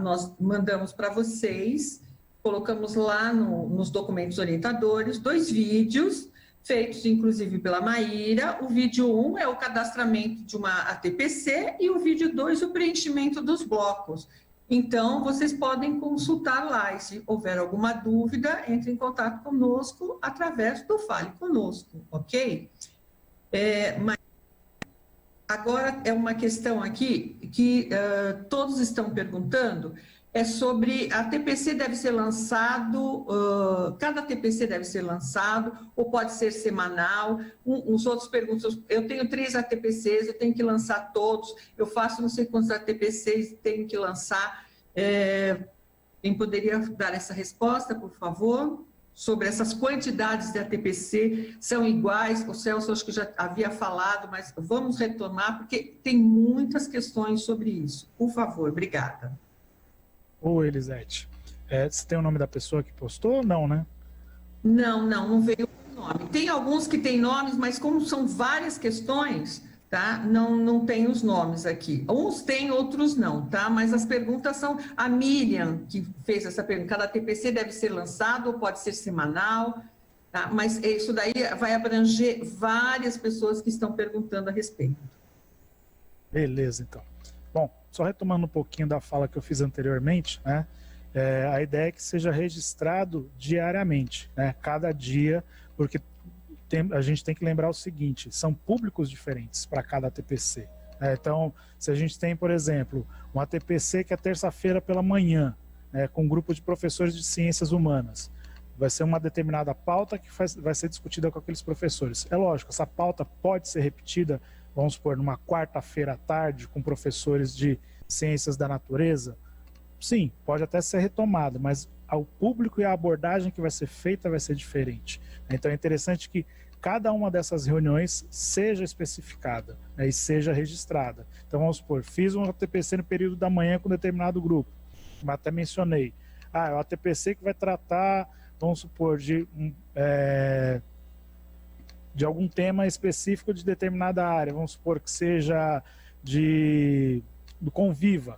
A: nós mandamos para vocês, colocamos lá nos documentos orientadores, 2 vídeos, feitos inclusive pela Maíra. O vídeo 1 é o cadastramento de uma ATPC e o vídeo 2 o preenchimento dos blocos. Então, vocês podem consultar lá e se houver alguma dúvida, entre em contato conosco através do Fale Conosco, ok? Agora, é uma questão aqui que todos estão perguntando, é sobre a TPC deve ser lançado, cada TPC deve ser lançado, ou pode ser semanal. Os outros perguntam, eu tenho 3 ATPCs, eu tenho que lançar todos, eu faço não sei quantos ATPCs, tenho que lançar. Quem poderia dar essa resposta, por favor? Sobre essas quantidades de ATPC, são iguais? O Celso acho que já havia falado, mas vamos retomar, porque tem muitas questões sobre isso. Por favor, obrigada.
B: Ô, Elisete, você tem o nome da pessoa que postou? Não, né?
A: Não veio o nome. Tem alguns que têm nomes, mas como são várias questões, tá? Não tem os nomes aqui. Uns têm, outros não, tá? Mas as perguntas são a Miriam, que fez essa pergunta. Cada TPC deve ser lançado ou pode ser semanal, tá? Mas isso daí vai abranger várias pessoas que estão perguntando a respeito.
B: Beleza, então. Bom, só retomando um pouquinho da fala que eu fiz anteriormente, né? A ideia é que seja registrado diariamente, né? Cada dia, porque a gente tem que lembrar o seguinte, são públicos diferentes para cada ATPC. Então, se a gente tem, por exemplo, um ATPC que é terça-feira pela manhã, com um grupo de professores de ciências humanas, vai ser uma determinada pauta que vai ser discutida com aqueles professores. É lógico, essa pauta pode ser repetida, vamos supor, numa quarta-feira à tarde, com professores de ciências da natureza. Sim, pode até ser retomada, mas o público e a abordagem que vai ser feita vai ser diferente. Então é interessante que cada uma dessas reuniões seja especificada, né, e seja registrada. Então vamos supor, fiz um ATPC no período da manhã com determinado grupo, até mencionei. É o ATPC que vai tratar, vamos supor, de algum tema específico de determinada área, vamos supor que seja do Conviva.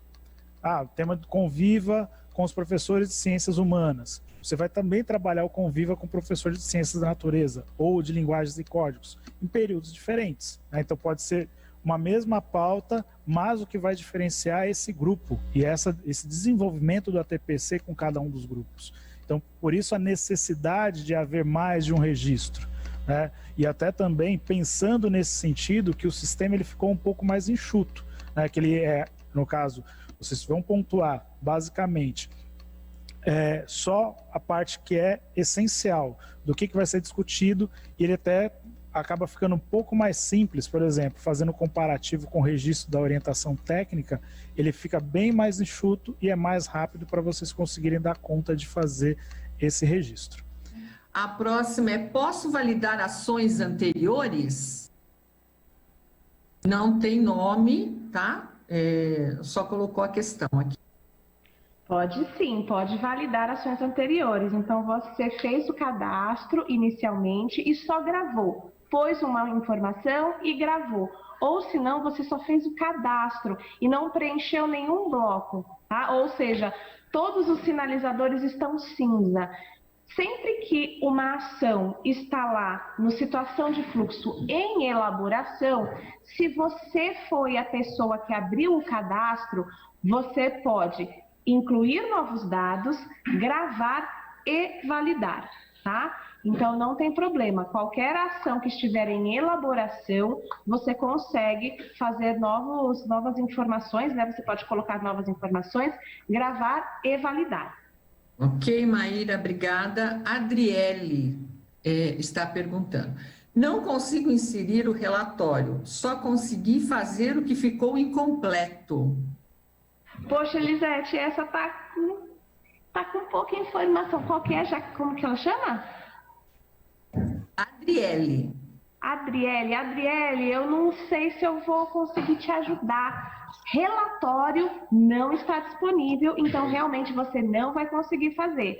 B: O tema do Conviva com os professores de ciências humanas. Você vai também trabalhar o Conviva com professores de ciências da natureza ou de linguagens e códigos, em períodos diferentes, né? Então pode ser uma mesma pauta, mas o que vai diferenciar é esse grupo e esse desenvolvimento do ATPC com cada um dos grupos. Então, por isso a necessidade de haver mais de um registro, né? E até também pensando nesse sentido que o sistema ele ficou um pouco mais enxuto, né? Que ele é, no caso, vocês vão pontuar basicamente só a parte que é essencial do que vai ser discutido, e ele até acaba ficando um pouco mais simples. Por exemplo, fazendo comparativo com o registro da orientação técnica, ele fica bem mais enxuto e é mais rápido para vocês conseguirem dar conta de fazer esse registro.
A: A próxima é: posso validar ações anteriores? Não tem nome, tá? Só colocou a questão aqui.
C: Pode sim, pode validar ações anteriores. Então, você fez o cadastro inicialmente e só gravou. Pôs uma informação e gravou. Ou se não, você só fez o cadastro e não preencheu nenhum bloco, tá? Ou seja, todos os sinalizadores estão cinza. Sempre que uma ação está lá no situação de fluxo em elaboração, se você foi a pessoa que abriu o cadastro, você pode incluir novos dados, gravar e validar, tá? Então, não tem problema. Qualquer ação que estiver em elaboração, você consegue fazer novas informações, né? Você pode colocar novas informações, gravar e validar.
A: Ok, Maíra, obrigada. Adriele está perguntando: não consigo inserir o relatório, só consegui fazer o que ficou incompleto.
C: Poxa, Elisete, essa tá com pouca informação. Qual que é? Como que ela chama?
A: Adriele,
C: eu não sei se eu vou conseguir te ajudar. Relatório não está disponível, então realmente você não vai conseguir fazer.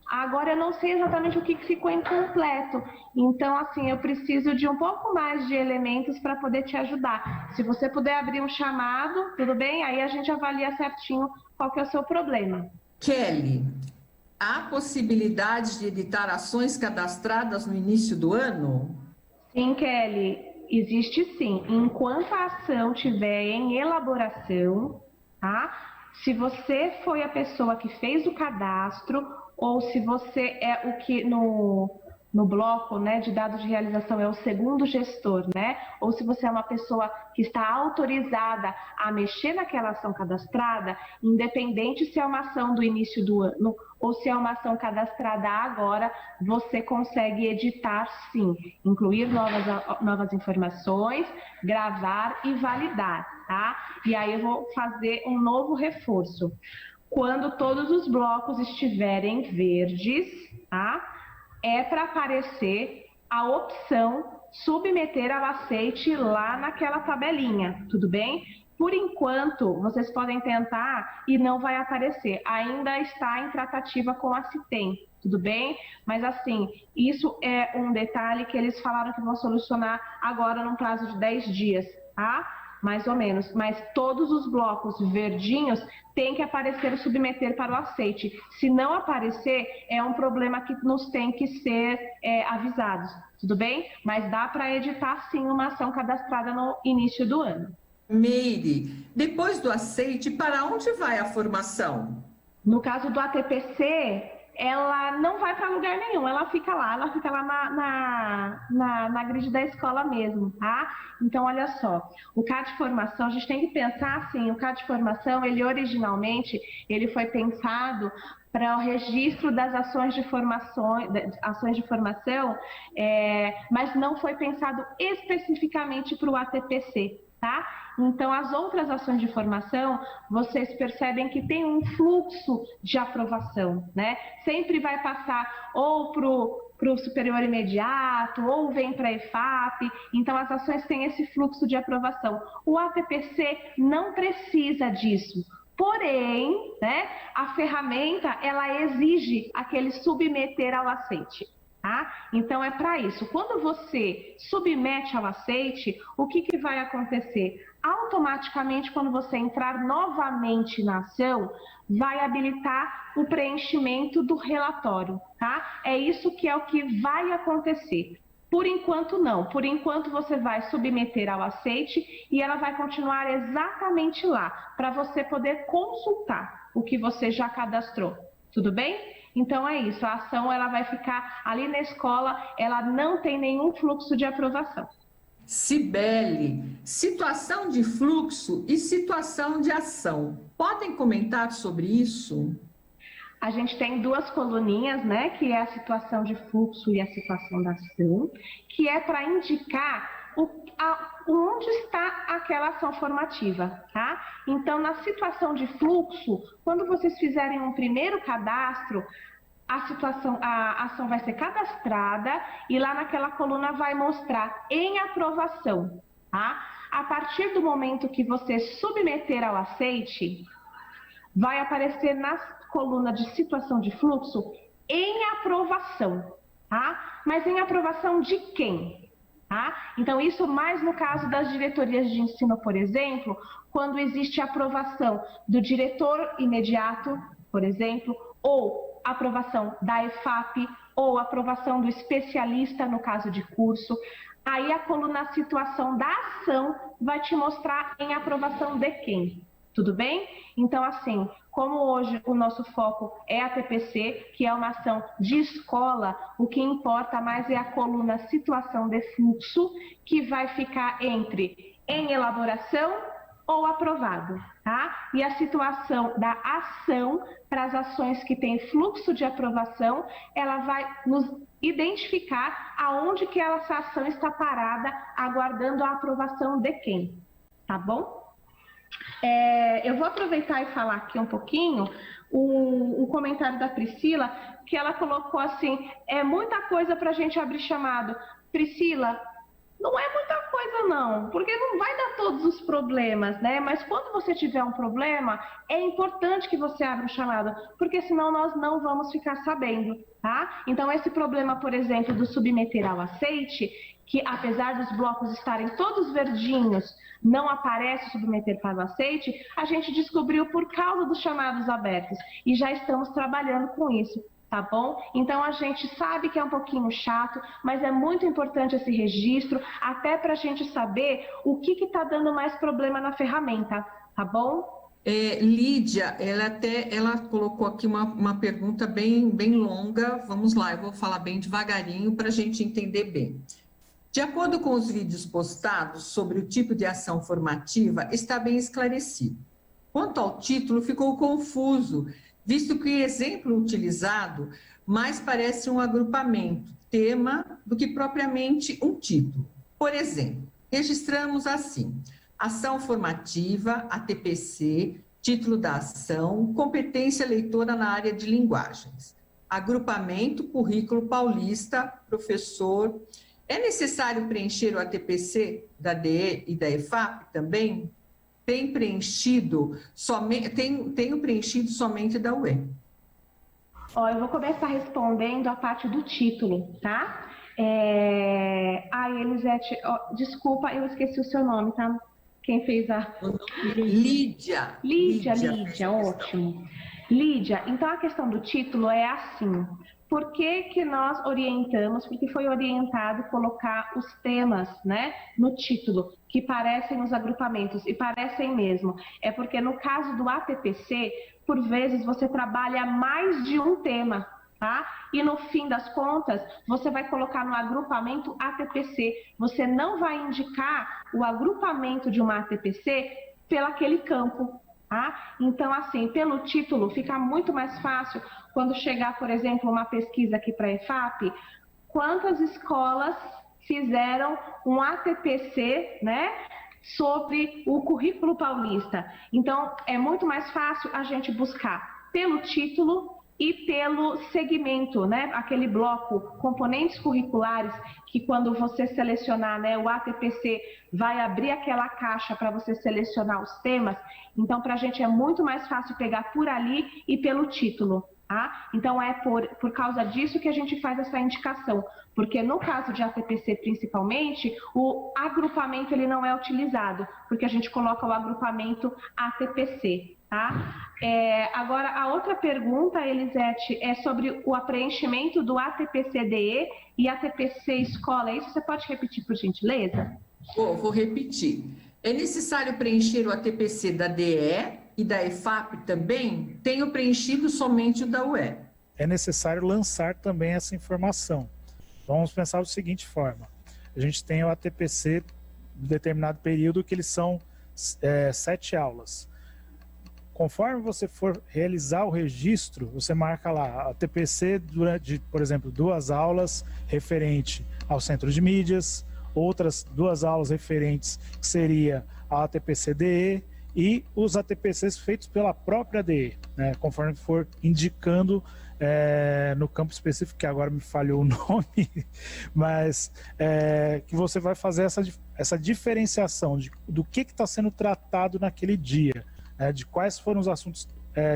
C: Agora, eu não sei exatamente o que ficou incompleto. Então, assim, eu preciso de um pouco mais de elementos para poder te ajudar. Se você puder abrir um chamado, tudo bem? Aí a gente avalia certinho qual que é o seu problema.
A: Kelly, há possibilidade de editar ações cadastradas no início do ano?
C: Sim, Kelly, existe sim. Enquanto a ação estiver em elaboração, tá? Se você foi a pessoa que fez o cadastro, ou se você é o que no bloco, né, de dados de realização é o segundo gestor, né? Ou se você é uma pessoa que está autorizada a mexer naquela ação cadastrada, independente se é uma ação do início do ano ou se é uma ação cadastrada agora, você consegue editar sim, incluir novas informações, gravar e validar, tá? E aí eu vou fazer um novo reforço. Quando todos os blocos estiverem verdes, tá? É para aparecer a opção submeter ao aceite lá naquela tabelinha, tudo bem? Por enquanto, vocês podem tentar e não vai aparecer. Ainda está em tratativa com a Citem, tudo bem? Mas assim, isso é um detalhe que eles falaram que vão solucionar agora num prazo de 10 dias, tá? Mais ou menos, mas todos os blocos verdinhos têm que aparecer e submeter para o aceite. Se não aparecer, é um problema que nos tem que ser avisados, tudo bem? Mas dá para editar sim uma ação cadastrada no início do ano.
A: Meire, depois do aceite, para onde vai a formação?
C: No caso do ATPC, ela não vai para lugar nenhum, ela fica lá na grid da escola mesmo, tá? Então, olha só, o CAD de formação, a gente tem que pensar assim, o CAD de formação, ele originalmente, ele foi pensado para o registro das ações de formação, mas não foi pensado especificamente para o ATPC, tá? Então, as outras ações de formação, vocês percebem que tem um fluxo de aprovação, né? Sempre vai passar ou para o superior imediato, ou vem para a EFAP. Então, as ações têm esse fluxo de aprovação. O ATPC não precisa disso. Porém, né, a ferramenta, ela exige aquele submeter ao aceite. Tá? Então, é para isso. Quando você submete ao aceite, o que vai acontecer? Automaticamente, quando você entrar novamente na ação, vai habilitar o preenchimento do relatório. Tá? É isso que é o que vai acontecer. Por enquanto, não. Por enquanto, você vai submeter ao aceite e ela vai continuar exatamente lá, para você poder consultar o que você já cadastrou. Tudo bem? Então é isso, a ação ela vai ficar ali na escola, ela não tem nenhum fluxo de aprovação.
A: Cibele, situação de fluxo e situação de ação. Podem comentar sobre isso?
C: A gente tem duas coluninhas, né, que é a situação de fluxo e a situação da ação, que é para indicar onde está aquela ação formativa, tá? Então, na situação de fluxo, quando vocês fizerem um primeiro cadastro, a ação vai ser cadastrada e lá naquela coluna vai mostrar em aprovação, tá? A partir do momento que você submeter ao aceite, vai aparecer na coluna de situação de fluxo em aprovação, tá? Mas em aprovação de quem? Tá? Então, isso mais no caso das diretorias de ensino, por exemplo, quando existe aprovação do diretor imediato, por exemplo, ou aprovação da EFAP, ou aprovação do especialista no caso de curso, aí a coluna situação da ação vai te mostrar em aprovação de quem. Tudo bem? Então, assim, como hoje o nosso foco é a TPC, que é uma ação de escola, o que importa mais é a coluna situação de fluxo, que vai ficar entre em elaboração ou aprovado, tá? E a situação da ação, para as ações que têm fluxo de aprovação, ela vai nos identificar aonde que essa ação está parada, aguardando a aprovação de quem, tá bom? Eu vou aproveitar e falar aqui um pouquinho o comentário da Priscila, que ela colocou assim, é muita coisa para a gente abrir chamado. Priscila, não é muita coisa não, porque não vai dar todos os problemas, né? Mas quando você tiver um problema, é importante que você abra o chamado, porque senão nós não vamos ficar sabendo, tá? Então esse problema, por exemplo, do submeter ao aceite, que apesar dos blocos estarem todos verdinhos, não aparece submeter para o aceite, a gente descobriu por causa dos chamados abertos e já estamos trabalhando com isso, tá bom? Então a gente sabe que é um pouquinho chato, mas é muito importante esse registro, até para a gente saber o que está dando mais problema na ferramenta, tá bom?
A: Lídia, ela colocou aqui uma pergunta bem longa, vamos lá, eu vou falar bem devagarinho para a gente entender bem. De acordo com os vídeos postados sobre o tipo de ação formativa, está bem esclarecido. Quanto ao título, ficou confuso, visto que o exemplo utilizado mais parece um agrupamento, tema, do que propriamente um título. Por exemplo, registramos assim, ação formativa, ATPC, título da ação, competência leitora na área de linguagens. Agrupamento, currículo paulista, professor. É necessário preencher o ATPC da DE e da EFAP também? Tenho preenchido somente da UE.
C: Eu vou começar respondendo a parte do título, tá? Elisete, desculpa, eu esqueci o seu nome, tá? Quem fez a...
A: Lídia,
C: ótimo. Lídia, então a questão do título é assim... Por que nós orientamos, porque foi orientado colocar os temas, né, no título, que parecem os agrupamentos, e parecem mesmo. É porque no caso do ATPC, por vezes você trabalha mais de um tema, tá? E no fim das contas, você vai colocar no agrupamento ATPC. Você não vai indicar o agrupamento de uma ATPC pelo aquele campo. Tá? Então, assim, pelo título fica muito mais fácil quando chegar, por exemplo, uma pesquisa aqui para a EFAP, quantas escolas fizeram um ATPC, né, sobre o currículo paulista. Então, é muito mais fácil a gente buscar pelo título e pelo segmento, né, aquele bloco, componentes curriculares, que quando você selecionar, né, o ATPC vai abrir aquela caixa para você selecionar os temas. Então, para a gente é muito mais fácil pegar por ali e pelo título, tá? Então, é por causa disso que a gente faz essa indicação, porque no caso de ATPC principalmente, o agrupamento ele não é utilizado, porque a gente coloca o agrupamento ATPC, tá? Agora, a outra pergunta, Elisete, é sobre o preenchimento do ATPC-DE e ATPC Escola. Isso você pode repetir, por gentileza?
A: Vou repetir. É necessário preencher o ATPC da DE e da EFAP também? Tenho preenchido somente o da UE.
B: é necessário lançar também essa informação. Vamos pensar da seguinte forma: a gente tem o ATPC de determinado período que eles são 7 aulas. Conforme você for realizar o registro, você marca lá ATPC durante, por exemplo, 2 aulas referente ao centro de mídias, outras 2 aulas referentes que seria a ATPC-DE e os ATPCs feitos pela própria DE, né, conforme for indicando no campo específico, que agora me falhou o nome, mas que você vai fazer essa diferenciação do que está sendo tratado naquele dia, de quais foram os assuntos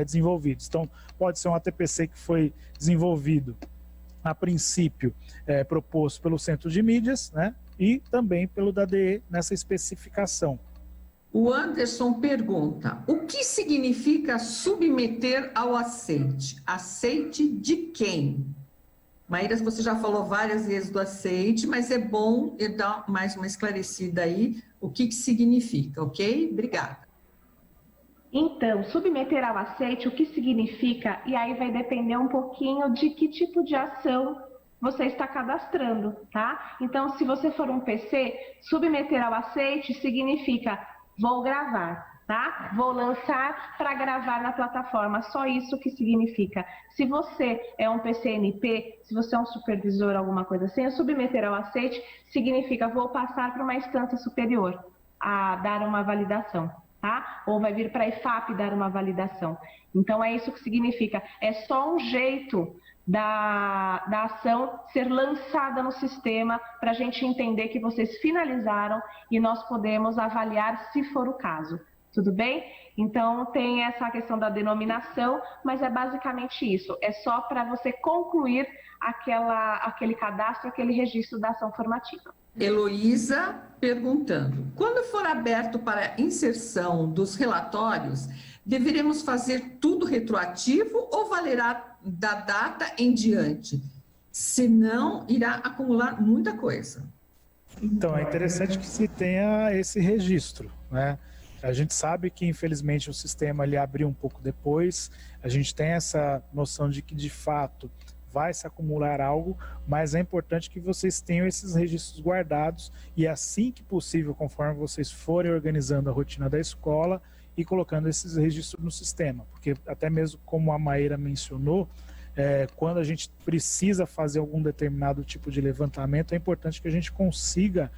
B: desenvolvidos. Então, pode ser um ATPC que foi desenvolvido, a princípio, proposto pelo Centro de Mídias, né, e também pelo da DE nessa especificação.
A: O Anderson pergunta: o que significa submeter ao aceite? Aceite de quem? Maíra, você já falou várias vezes do aceite, mas é bom eu dar mais uma esclarecida aí, o que significa, ok? Obrigada.
C: Então, submeter ao aceite, o que significa? E aí vai depender um pouquinho de que tipo de ação você está cadastrando, tá? Então, se você for um PC, submeter ao aceite significa: vou gravar, tá? Vou lançar para gravar na plataforma, só isso que significa. Se você é um PCNP, se você é um supervisor, alguma coisa assim, submeter ao aceite significa: vou passar para uma instância superior a dar uma validação, tá? Ou vai vir para a IFAP dar uma validação. Então é isso que significa, é só um jeito da ação ser lançada no sistema para a gente entender que vocês finalizaram e nós podemos avaliar se for o caso, tudo bem? Então tem essa questão da denominação, mas é basicamente isso, é só para você concluir aquele cadastro, aquele registro da ação formativa.
A: Heloísa perguntando: quando for aberto para inserção dos relatórios, deveremos fazer tudo retroativo ou valerá da data em diante? Senão, irá acumular muita coisa.
B: Então, é interessante que se tenha esse registro, né? A gente sabe que, infelizmente, o sistema ele abriu um pouco depois, a gente tem essa noção de que, de fato, vai se acumular algo, mas é importante que vocês tenham esses registros guardados e, assim que possível, conforme vocês forem organizando a rotina da escola e colocando esses registros no sistema, porque até mesmo como a Maíra mencionou, quando a gente precisa fazer algum determinado tipo de levantamento, é importante que a gente consiga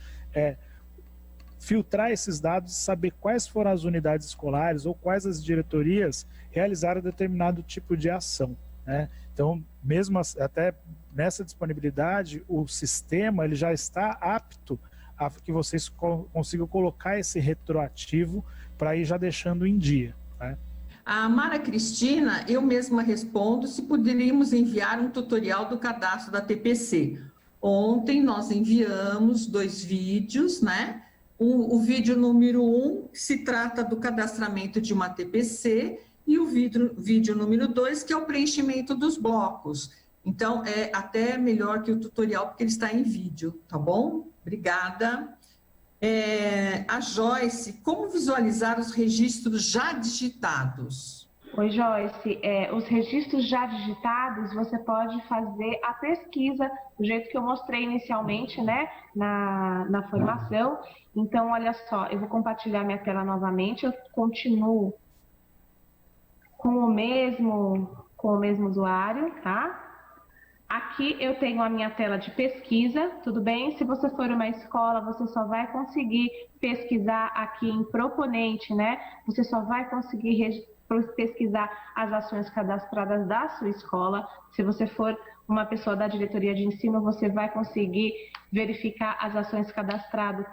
B: filtrar esses dados e saber quais foram as unidades escolares ou quais as diretorias realizaram determinado tipo de ação, né? Então, mesmo até nessa disponibilidade, o sistema ele já está apto a que vocês consigam colocar esse retroativo para ir já deixando em dia, né?
A: A Mara Cristina, eu mesma respondo se poderíamos enviar um tutorial do cadastro da TPC. Ontem nós enviamos 2 vídeos, né? O vídeo número 1 se trata do cadastramento de uma TPC e o vídeo número 2, que é o preenchimento dos blocos. Então, é até melhor que o tutorial, porque ele está em vídeo, tá bom? Obrigada. A Joyce, como visualizar os registros já digitados?
C: Oi, Joyce. Os registros já digitados, você pode fazer a pesquisa do jeito que eu mostrei inicialmente, né, na formação. Então, olha só, eu vou compartilhar minha tela novamente, eu continuo com o mesmo usuário, tá? Aqui eu tenho a minha tela de pesquisa, tudo bem? Se você for uma escola, você só vai conseguir pesquisar aqui em proponente, né? Você só vai conseguir pesquisar as ações cadastradas da sua escola. Se você for uma pessoa da diretoria de ensino, você vai conseguir verificar as ações cadastradas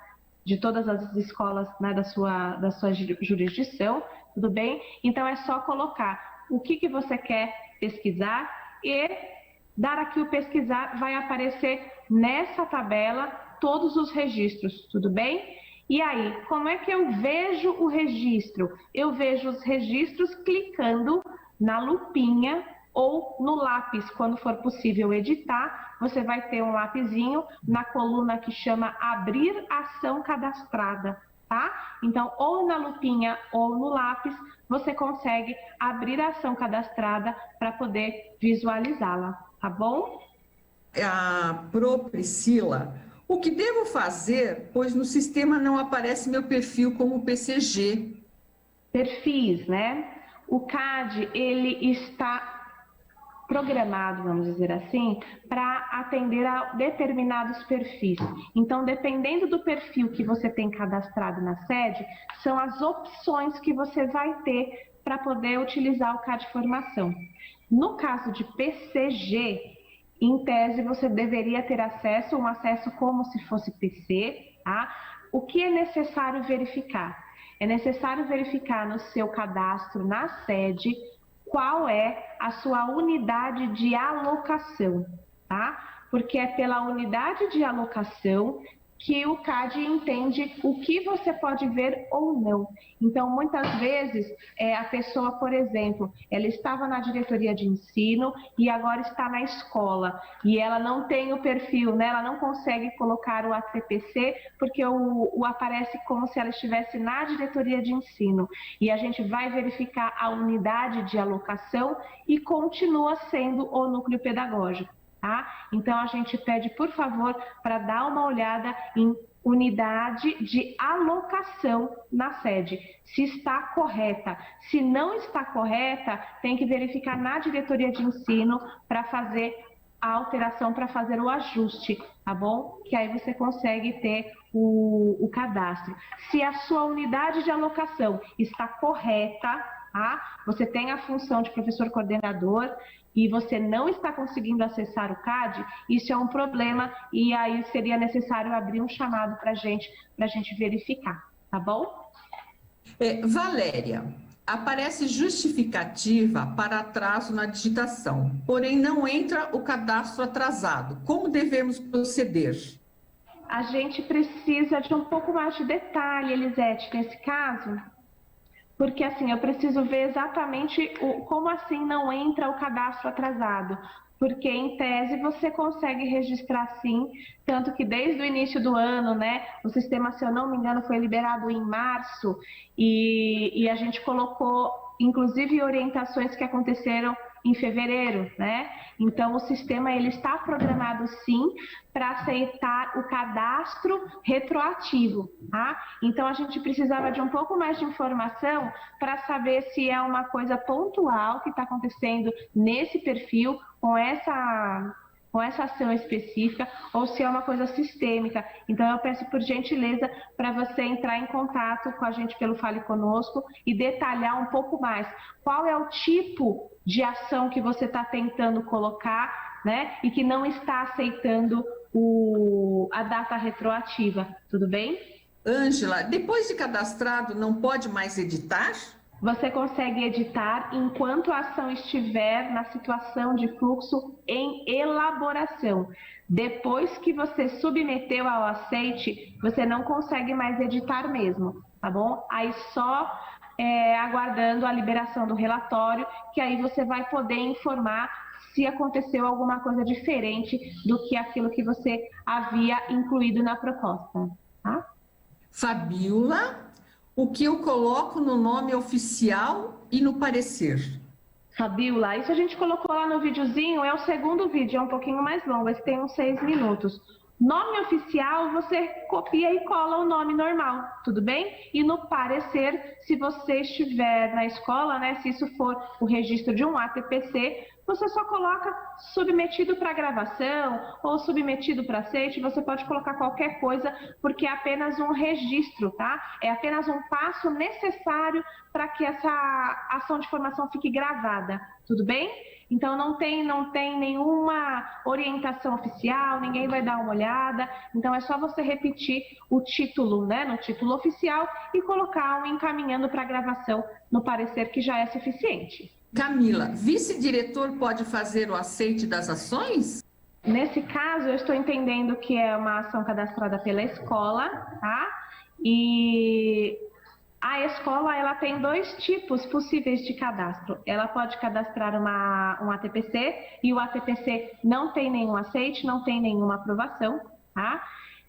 C: de todas as escolas, né, da sua jurisdição, tudo bem? Então é só colocar o que você quer pesquisar e dar aqui o pesquisar, vai aparecer nessa tabela todos os registros, tudo bem? E aí, como é que eu vejo o registro? Eu vejo os registros clicando na lupinha ou no lápis, quando for possível editar, você vai ter um lapisinho na coluna que chama Abrir Ação Cadastrada, tá? Então, ou na lupinha ou no lápis, você consegue abrir a ação cadastrada para poder visualizá-la, tá bom?
A: A Pro Priscila, o que devo fazer, pois no sistema não aparece meu perfil como PCG?
C: Perfis, né? O CAD, ele está programado, vamos dizer assim, para atender a determinados perfis. Então, dependendo do perfil que você tem cadastrado na sede, são as opções que você vai ter para poder utilizar o CAD Formação. No caso de PCG, em tese, você deveria ter acesso, um acesso como se fosse PC, tá? O que é necessário verificar? É necessário verificar no seu cadastro na sede qual é a sua unidade de alocação, tá? Porque é pela unidade de alocação que o CAD entende o que você pode ver ou não. Então, muitas vezes, a pessoa, por exemplo, ela estava na diretoria de ensino e agora está na escola, e ela não tem o perfil, né? Ela não consegue colocar o ATPC, porque o aparece como se ela estivesse na diretoria de ensino. E a gente vai verificar a unidade de alocação e continua sendo o núcleo pedagógico. Tá? Então, a gente pede, por favor, para dar uma olhada em unidade de alocação na sede, se está correta. Se não está correta, tem que verificar na diretoria de ensino para fazer a alteração, para fazer o ajuste, tá bom? Que aí você consegue ter o cadastro. Se a sua unidade de alocação está correta, tá? Você tem a função de professor coordenador, e você não está conseguindo acessar o CAD, isso é um problema e aí seria necessário abrir um chamado para a gente verificar, tá bom?
A: Valéria, aparece justificativa para atraso na digitação, porém não entra o cadastro atrasado. Como devemos proceder?
C: A gente precisa de um pouco mais de detalhe, Elisete, nesse caso. Porque assim, eu preciso ver exatamente como assim não entra o cadastro atrasado. Porque em tese você consegue registrar sim, tanto que desde o início do ano, né, o sistema, se eu não me engano, foi liberado em março e a gente colocou, inclusive, orientações que aconteceram em fevereiro, né? Então, o sistema ele está programado sim para aceitar o cadastro retroativo, tá? Então, a gente precisava de um pouco mais de informação para saber se é uma coisa pontual que está acontecendo nesse perfil, com essa ação específica, ou se é uma coisa sistêmica. Então, eu peço por gentileza para você entrar em contato com a gente pelo Fale Conosco e detalhar um pouco mais qual é o tipo de ação que você está tentando colocar, né, e que não está aceitando a data retroativa, tudo bem?
A: Ângela, depois de cadastrado, não pode mais editar?
C: Você consegue editar enquanto a ação estiver na situação de fluxo em elaboração. Depois que você submeteu ao aceite, você não consegue mais editar mesmo, tá bom? Aí só aguardando a liberação do relatório, que aí você vai poder informar se aconteceu alguma coisa diferente do que aquilo que você havia incluído na proposta, tá?
A: Fabiola, o que eu coloco no nome oficial e no parecer?
C: Fabiola, isso a gente colocou lá no videozinho, é o segundo vídeo, é um pouquinho mais longo, esse tem uns 6 minutos. Nome oficial, você copia e cola o nome normal, tudo bem? E no parecer, se você estiver na escola, né, se isso for o registro de um ATPC, você só coloca submetido para gravação ou submetido para aceite, você pode colocar qualquer coisa, porque é apenas um registro, tá? É apenas um passo necessário para que essa ação de formação fique gravada, tudo bem? Então não tem nenhuma orientação oficial, ninguém vai dar uma olhada, então é só você repetir o título, né, no título oficial e colocar um encaminhando para gravação no parecer, que já é suficiente.
A: Camila, vice-diretor pode fazer o aceite das ações?
C: Nesse caso, eu estou entendendo que é uma ação cadastrada pela escola, tá? E a escola, ela tem 2 tipos possíveis de cadastro. Ela pode cadastrar um ATPC e o ATPC não tem nenhum aceite, não tem nenhuma aprovação, tá?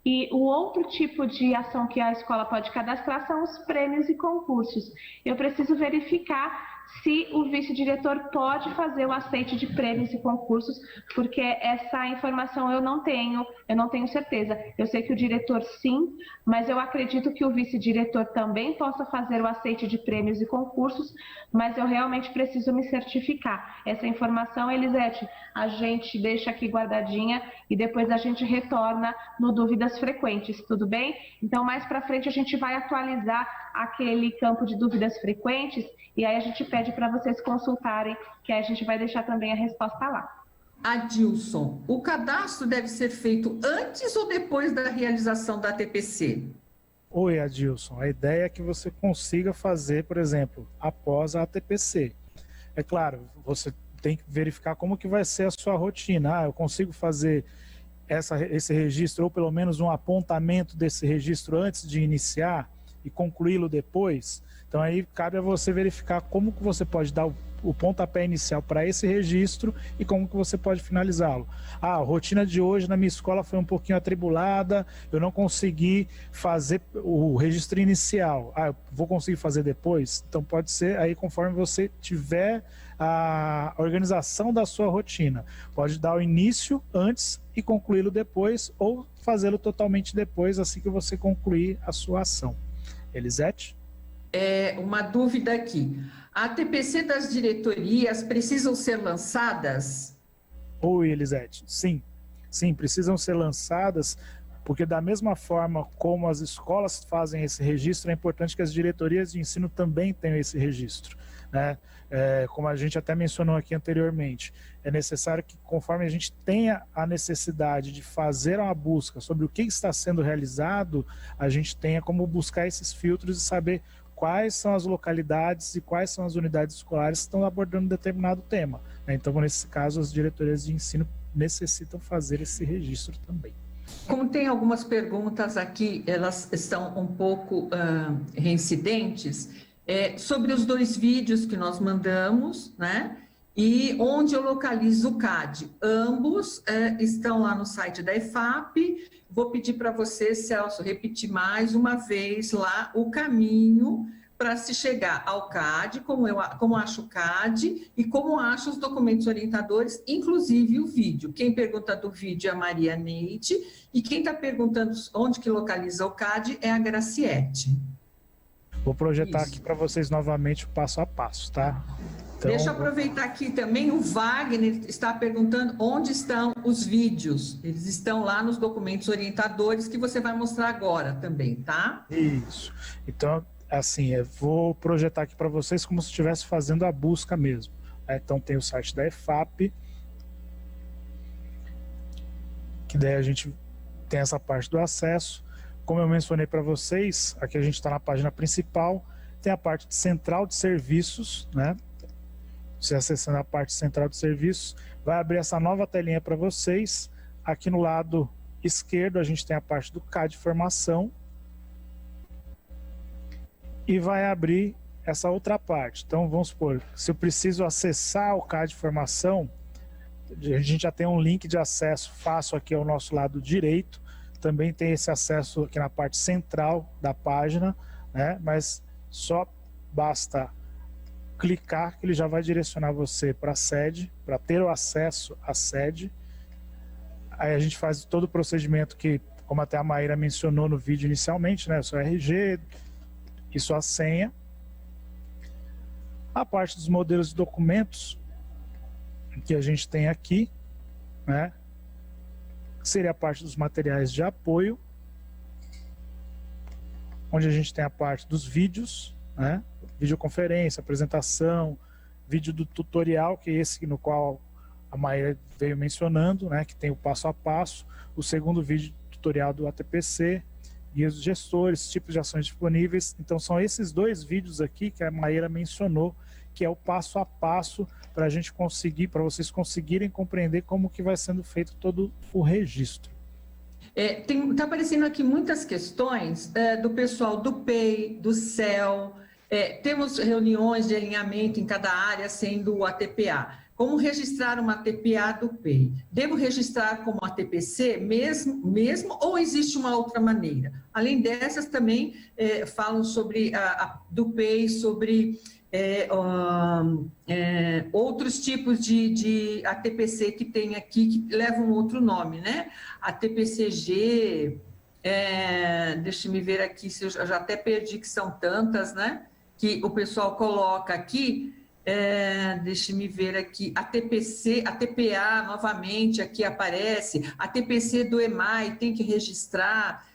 C: E o outro tipo de ação que a escola pode cadastrar são os prêmios e concursos. Eu preciso verificar se o vice-diretor pode fazer o aceite de prêmios e concursos, porque essa informação eu não tenho certeza. Eu sei que o diretor sim, mas eu acredito que o vice-diretor também possa fazer o aceite de prêmios e concursos, mas eu realmente preciso me certificar. Essa informação, Elisete, a gente deixa aqui guardadinha e depois a gente retorna no Dúvidas Frequentes, tudo bem? Então, mais para frente a gente vai atualizar aquele campo de dúvidas frequentes e aí a gente pede para vocês consultarem, que aí a gente vai deixar também a resposta lá.
A: Adilson, o cadastro deve ser feito antes ou depois da realização da TPC?
B: Oi, Adilson. A ideia é que você consiga fazer, por exemplo, após a TPC. É claro, você tem que verificar como que vai ser a sua rotina. Eu consigo fazer esse registro, ou pelo menos um apontamento desse registro antes de iniciar e concluí-lo depois. Então aí cabe a você verificar como que você pode dar o pontapé inicial para esse registro e como que você pode finalizá-lo. A rotina de hoje na minha escola foi um pouquinho atribulada, eu não consegui fazer o registro inicial. Eu vou conseguir fazer depois? Então pode ser aí conforme você tiver a organização da sua rotina. Pode dar o início antes e concluí-lo depois, ou fazê-lo totalmente depois, assim que você concluir a sua ação. Elisete?
A: Uma dúvida aqui. A TPC das diretorias precisam ser lançadas?
B: Oi, Elisete. Sim, precisam ser lançadas, porque da mesma forma como as escolas fazem esse registro, é importante que as diretorias de ensino também tenham esse registro, né? Como a gente até mencionou aqui anteriormente, é necessário que, conforme a gente tenha a necessidade de fazer uma busca sobre o que está sendo realizado, a gente tenha como buscar esses filtros e saber quais são as localidades e quais são as unidades escolares que estão abordando determinado tema, né? Então, nesse caso, as diretorias de ensino necessitam fazer esse registro também.
A: Como tem algumas perguntas aqui, elas estão um pouco reincidentes, sobre os 2 vídeos que nós mandamos, né? E onde eu localizo o CAD. Ambos estão lá no site da EFAP. Vou pedir para você, Celso, repetir mais uma vez lá o caminho para se chegar ao CAD, como acho o CAD e como acho os documentos orientadores, inclusive o vídeo. Quem pergunta do vídeo é a Maria Neide e quem está perguntando onde que localiza o CAD é a Graciete.
B: Vou projetar aqui para vocês novamente o passo a passo, tá? Então,
A: deixa eu aproveitar aqui também, o Wagner está perguntando onde estão os vídeos. Eles estão lá nos documentos orientadores que você vai mostrar agora também, tá?
B: Isso. Então, assim, eu vou projetar aqui para vocês como se estivesse fazendo a busca mesmo. Então, tem o site da EFAP, que daí a gente tem essa parte do acesso. Como eu mencionei para vocês, aqui a gente está na página principal, tem a parte de central de serviços, né? Você acessando a parte central de serviços, vai abrir essa nova telinha para vocês. Aqui no lado esquerdo a gente tem a parte do CAD formação e vai abrir essa outra parte. Então vamos supor, se eu preciso acessar o CAD formação, a gente já tem um link de acesso fácil aqui ao nosso lado direito. Também tem esse acesso aqui na parte central da página, né? Mas só basta clicar que ele já vai direcionar você para a sede, para ter o acesso à sede. Aí a gente faz todo o procedimento que, como até a Maíra mencionou no vídeo inicialmente, né? O seu RG e sua senha. A parte dos modelos de documentos que a gente tem aqui, né? Seria a parte dos materiais de apoio, onde a gente tem a parte dos vídeos, né? Videoconferência, apresentação, vídeo do tutorial, que é esse no qual a Maíra veio mencionando, né? Que tem o passo a passo, o segundo vídeo tutorial do ATPC, guias dos gestores, tipos de ações disponíveis. Então são esses 2 vídeos aqui que a Maíra mencionou, que é o passo a passo para a gente conseguir, para vocês conseguirem compreender como que vai sendo feito todo o registro.
A: Tá aparecendo aqui muitas questões do pessoal do PEI, do CEL, temos reuniões de alinhamento em cada área, sendo o ATPA. como registrar uma TPA do PEI? Devo registrar como a TPC mesmo ou existe uma outra maneira? Além dessas, também falam sobre do PEI, sobre outros tipos de ATPC que tem aqui, que levam outro nome, né? A TPCG, deixa eu me ver aqui, se eu já até perdi, que são tantas, né? Que o pessoal coloca aqui. Deixa me ver aqui, a TPC, a TPA novamente aqui aparece, a TPC do EMAI tem que registrar,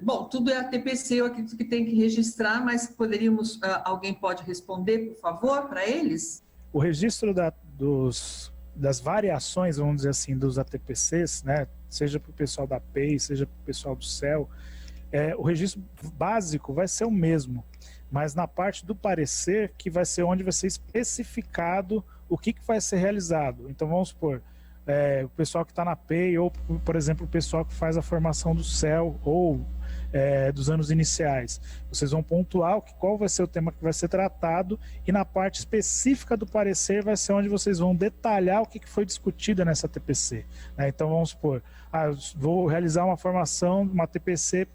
A: bom, tudo é a TPC, eu acredito que tem que registrar, mas poderíamos, alguém pode responder, por favor, para eles?
B: O registro das variações, vamos dizer assim, dos ATPCs, né, seja para o pessoal da PEI, seja para o pessoal do CEL, o registro básico vai ser o mesmo, mas na parte do parecer, que vai ser onde vai ser especificado o que vai ser realizado. Então, vamos supor, o pessoal que está na PEI, ou, por exemplo, o pessoal que faz a formação do CEL, ou dos anos iniciais. Vocês vão pontuar qual vai ser o tema que vai ser tratado, e na parte específica do parecer vai ser onde vocês vão detalhar o que foi discutido nessa TPC. Né? Então, vamos supor, eu vou realizar uma formação, uma TPC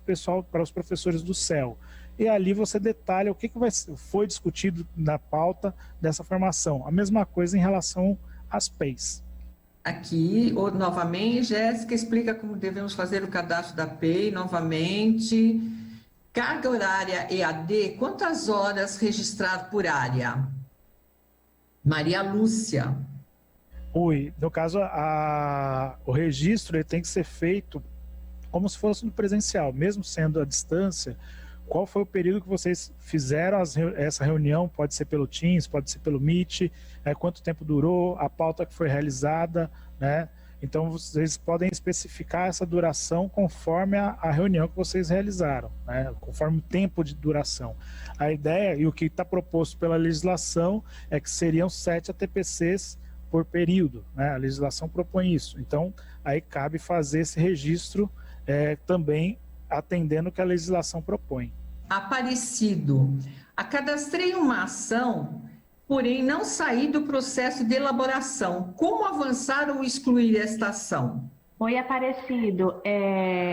B: para os professores do CEL. E ali você detalha o que foi discutido na pauta dessa formação. A mesma coisa em relação às PEIs.
A: Aqui, novamente, Jéssica explica como devemos fazer o cadastro da PEI, novamente. Carga horária EAD, quantas horas registrado por área? Maria Lúcia.
B: No caso, o registro ele tem que ser feito como se fosse no presencial, mesmo sendo à distância. Qual foi o período que vocês fizeram essa reunião? Pode ser pelo Teams, pode ser pelo Meet, quanto tempo durou, a pauta que foi realizada, né? Então, vocês podem especificar essa duração conforme a reunião que vocês realizaram, né? Conforme o tempo de duração. A ideia e o que está proposto pela legislação é que seriam 7 ATPCs por período, né? A legislação propõe isso. Então, aí cabe fazer esse registro também atendendo o que a legislação propõe.
A: Aparecido. Cadastrei uma ação, porém não saí do processo de elaboração. Como avançar ou excluir esta ação?
C: Oi, Aparecido.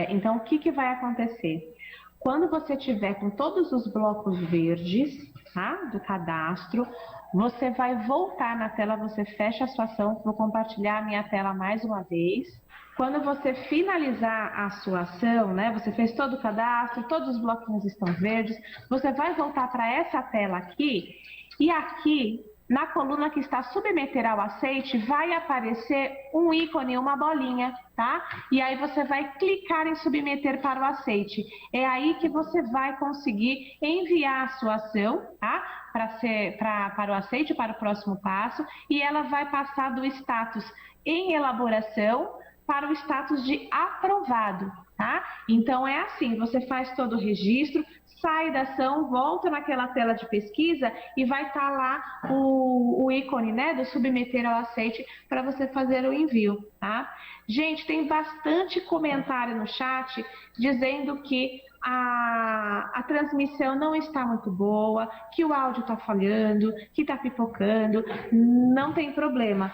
C: Então, o que vai acontecer? Quando você tiver com todos os blocos verdes, tá, do cadastro, você vai voltar na tela, você fecha a sua ação, vou compartilhar a minha tela mais uma vez. Quando você finalizar a sua ação, né, você fez todo o cadastro, todos os bloquinhos estão verdes, você vai voltar para essa tela aqui, e aqui, na coluna que está submeter ao aceite, vai aparecer um ícone, uma bolinha, tá? E aí você vai clicar em submeter para o aceite. É aí que você vai conseguir enviar a sua ação, tá? Para o aceite, para o próximo passo, e ela vai passar do status em elaboração para o status de aprovado, tá? Então é assim, você faz todo o registro, sai da ação, volta naquela tela de pesquisa e vai estar lá o ícone, né, do submeter ao aceite para você fazer o envio, tá? Gente, tem bastante comentário no chat dizendo que a transmissão não está muito boa, que o áudio está falhando, que está pipocando. Não tem problema.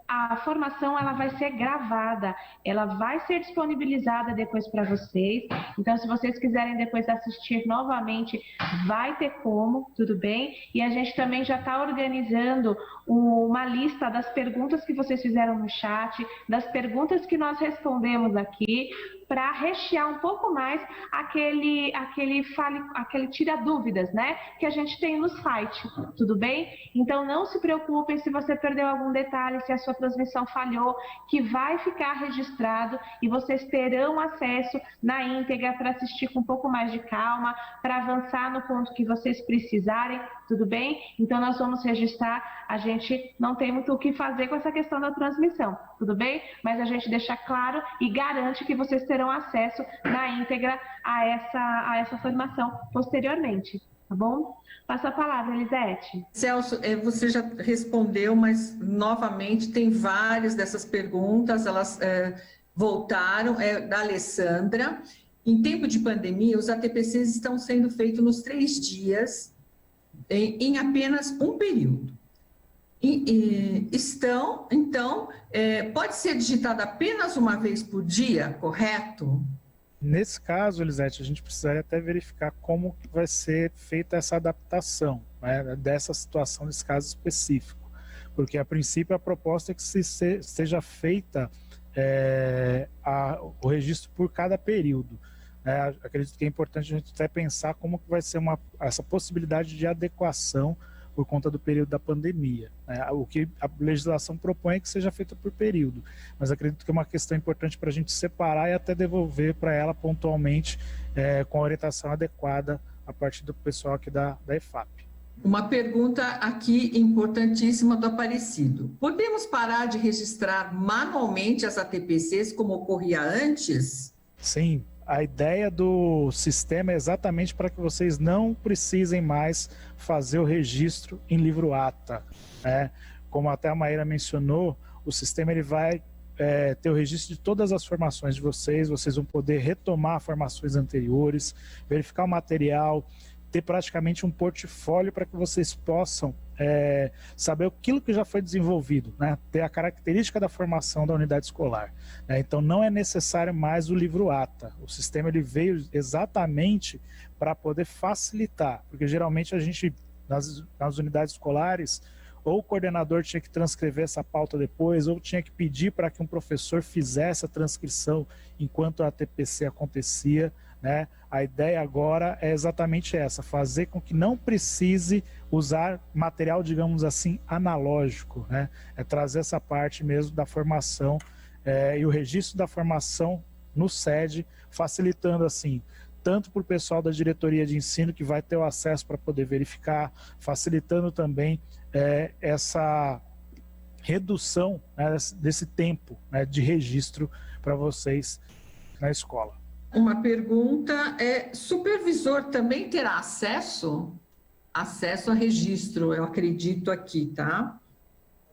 C: A formação ela vai ser gravada, ela vai ser disponibilizada depois para vocês. Então, se vocês quiserem depois assistir novamente, vai ter como, tudo bem? E a gente também já está organizando uma lista das perguntas que vocês fizeram no chat, das perguntas que nós respondemos aqui, para rechear um pouco mais aquele tira dúvidas, né? Que a gente tem no site, tudo bem? Então não se preocupem se você perdeu algum detalhe, se a sua transmissão falhou, que vai ficar registrado e vocês terão acesso na íntegra para assistir com um pouco mais de calma, para avançar no ponto que vocês precisarem, tudo bem? Então nós vamos registrar, a gente não tem muito o que fazer com essa questão da transmissão, tudo bem? Mas a gente deixa claro e garante que vocês terão acesso na íntegra a essa formação posteriormente, tá bom? Passo a palavra, Elisete.
A: Celso, você já respondeu, mas novamente tem várias dessas perguntas, elas voltaram, da Alessandra. Em tempo de pandemia, os ATPCs estão sendo feitos nos 3 dias, em apenas um período. Estão, então, pode ser digitada apenas uma vez por dia, correto?
B: Nesse caso, Elisete, a gente precisaria até verificar como que vai ser feita essa adaptação, né, dessa situação, desse caso específico. Porque, a princípio, a proposta é que seja feita o registro por cada período. Acredito que é importante a gente até pensar como que vai ser essa possibilidade de adequação por conta do período da pandemia. O que a legislação propõe é que seja feita por período, mas acredito que é uma questão importante para a gente separar e até devolver para ela pontualmente com a orientação adequada a partir do pessoal aqui da EFAP.
A: Uma pergunta aqui importantíssima do Aparecido. Podemos parar de registrar manualmente as ATPCs como ocorria antes?
B: Sim. A ideia do sistema é exatamente para que vocês não precisem mais fazer o registro em livro ata. Como até a Maíra mencionou, o sistema ele vai ter o registro de todas as formações de vocês vão poder retomar formações anteriores, verificar o material, ter praticamente um portfólio para que vocês possam saber aquilo que já foi desenvolvido, né? Ter a característica da formação da unidade escolar. Então não é necessário mais o livro ata. O sistema ele veio exatamente para poder facilitar, porque geralmente a gente, nas unidades escolares, ou o coordenador tinha que transcrever essa pauta depois, ou tinha que pedir para que um professor fizesse a transcrição enquanto a ATPC acontecia, né? A ideia agora é exatamente essa, fazer com que não precise usar material, digamos assim, analógico, né? É trazer essa parte mesmo da formação e o registro da formação no SED, facilitando assim, tanto para o pessoal da diretoria de ensino que vai ter o acesso para poder verificar, facilitando também essa redução, né, desse tempo, né, de registro para vocês na escola.
A: Uma pergunta supervisor também terá acesso a registro, eu acredito aqui, tá?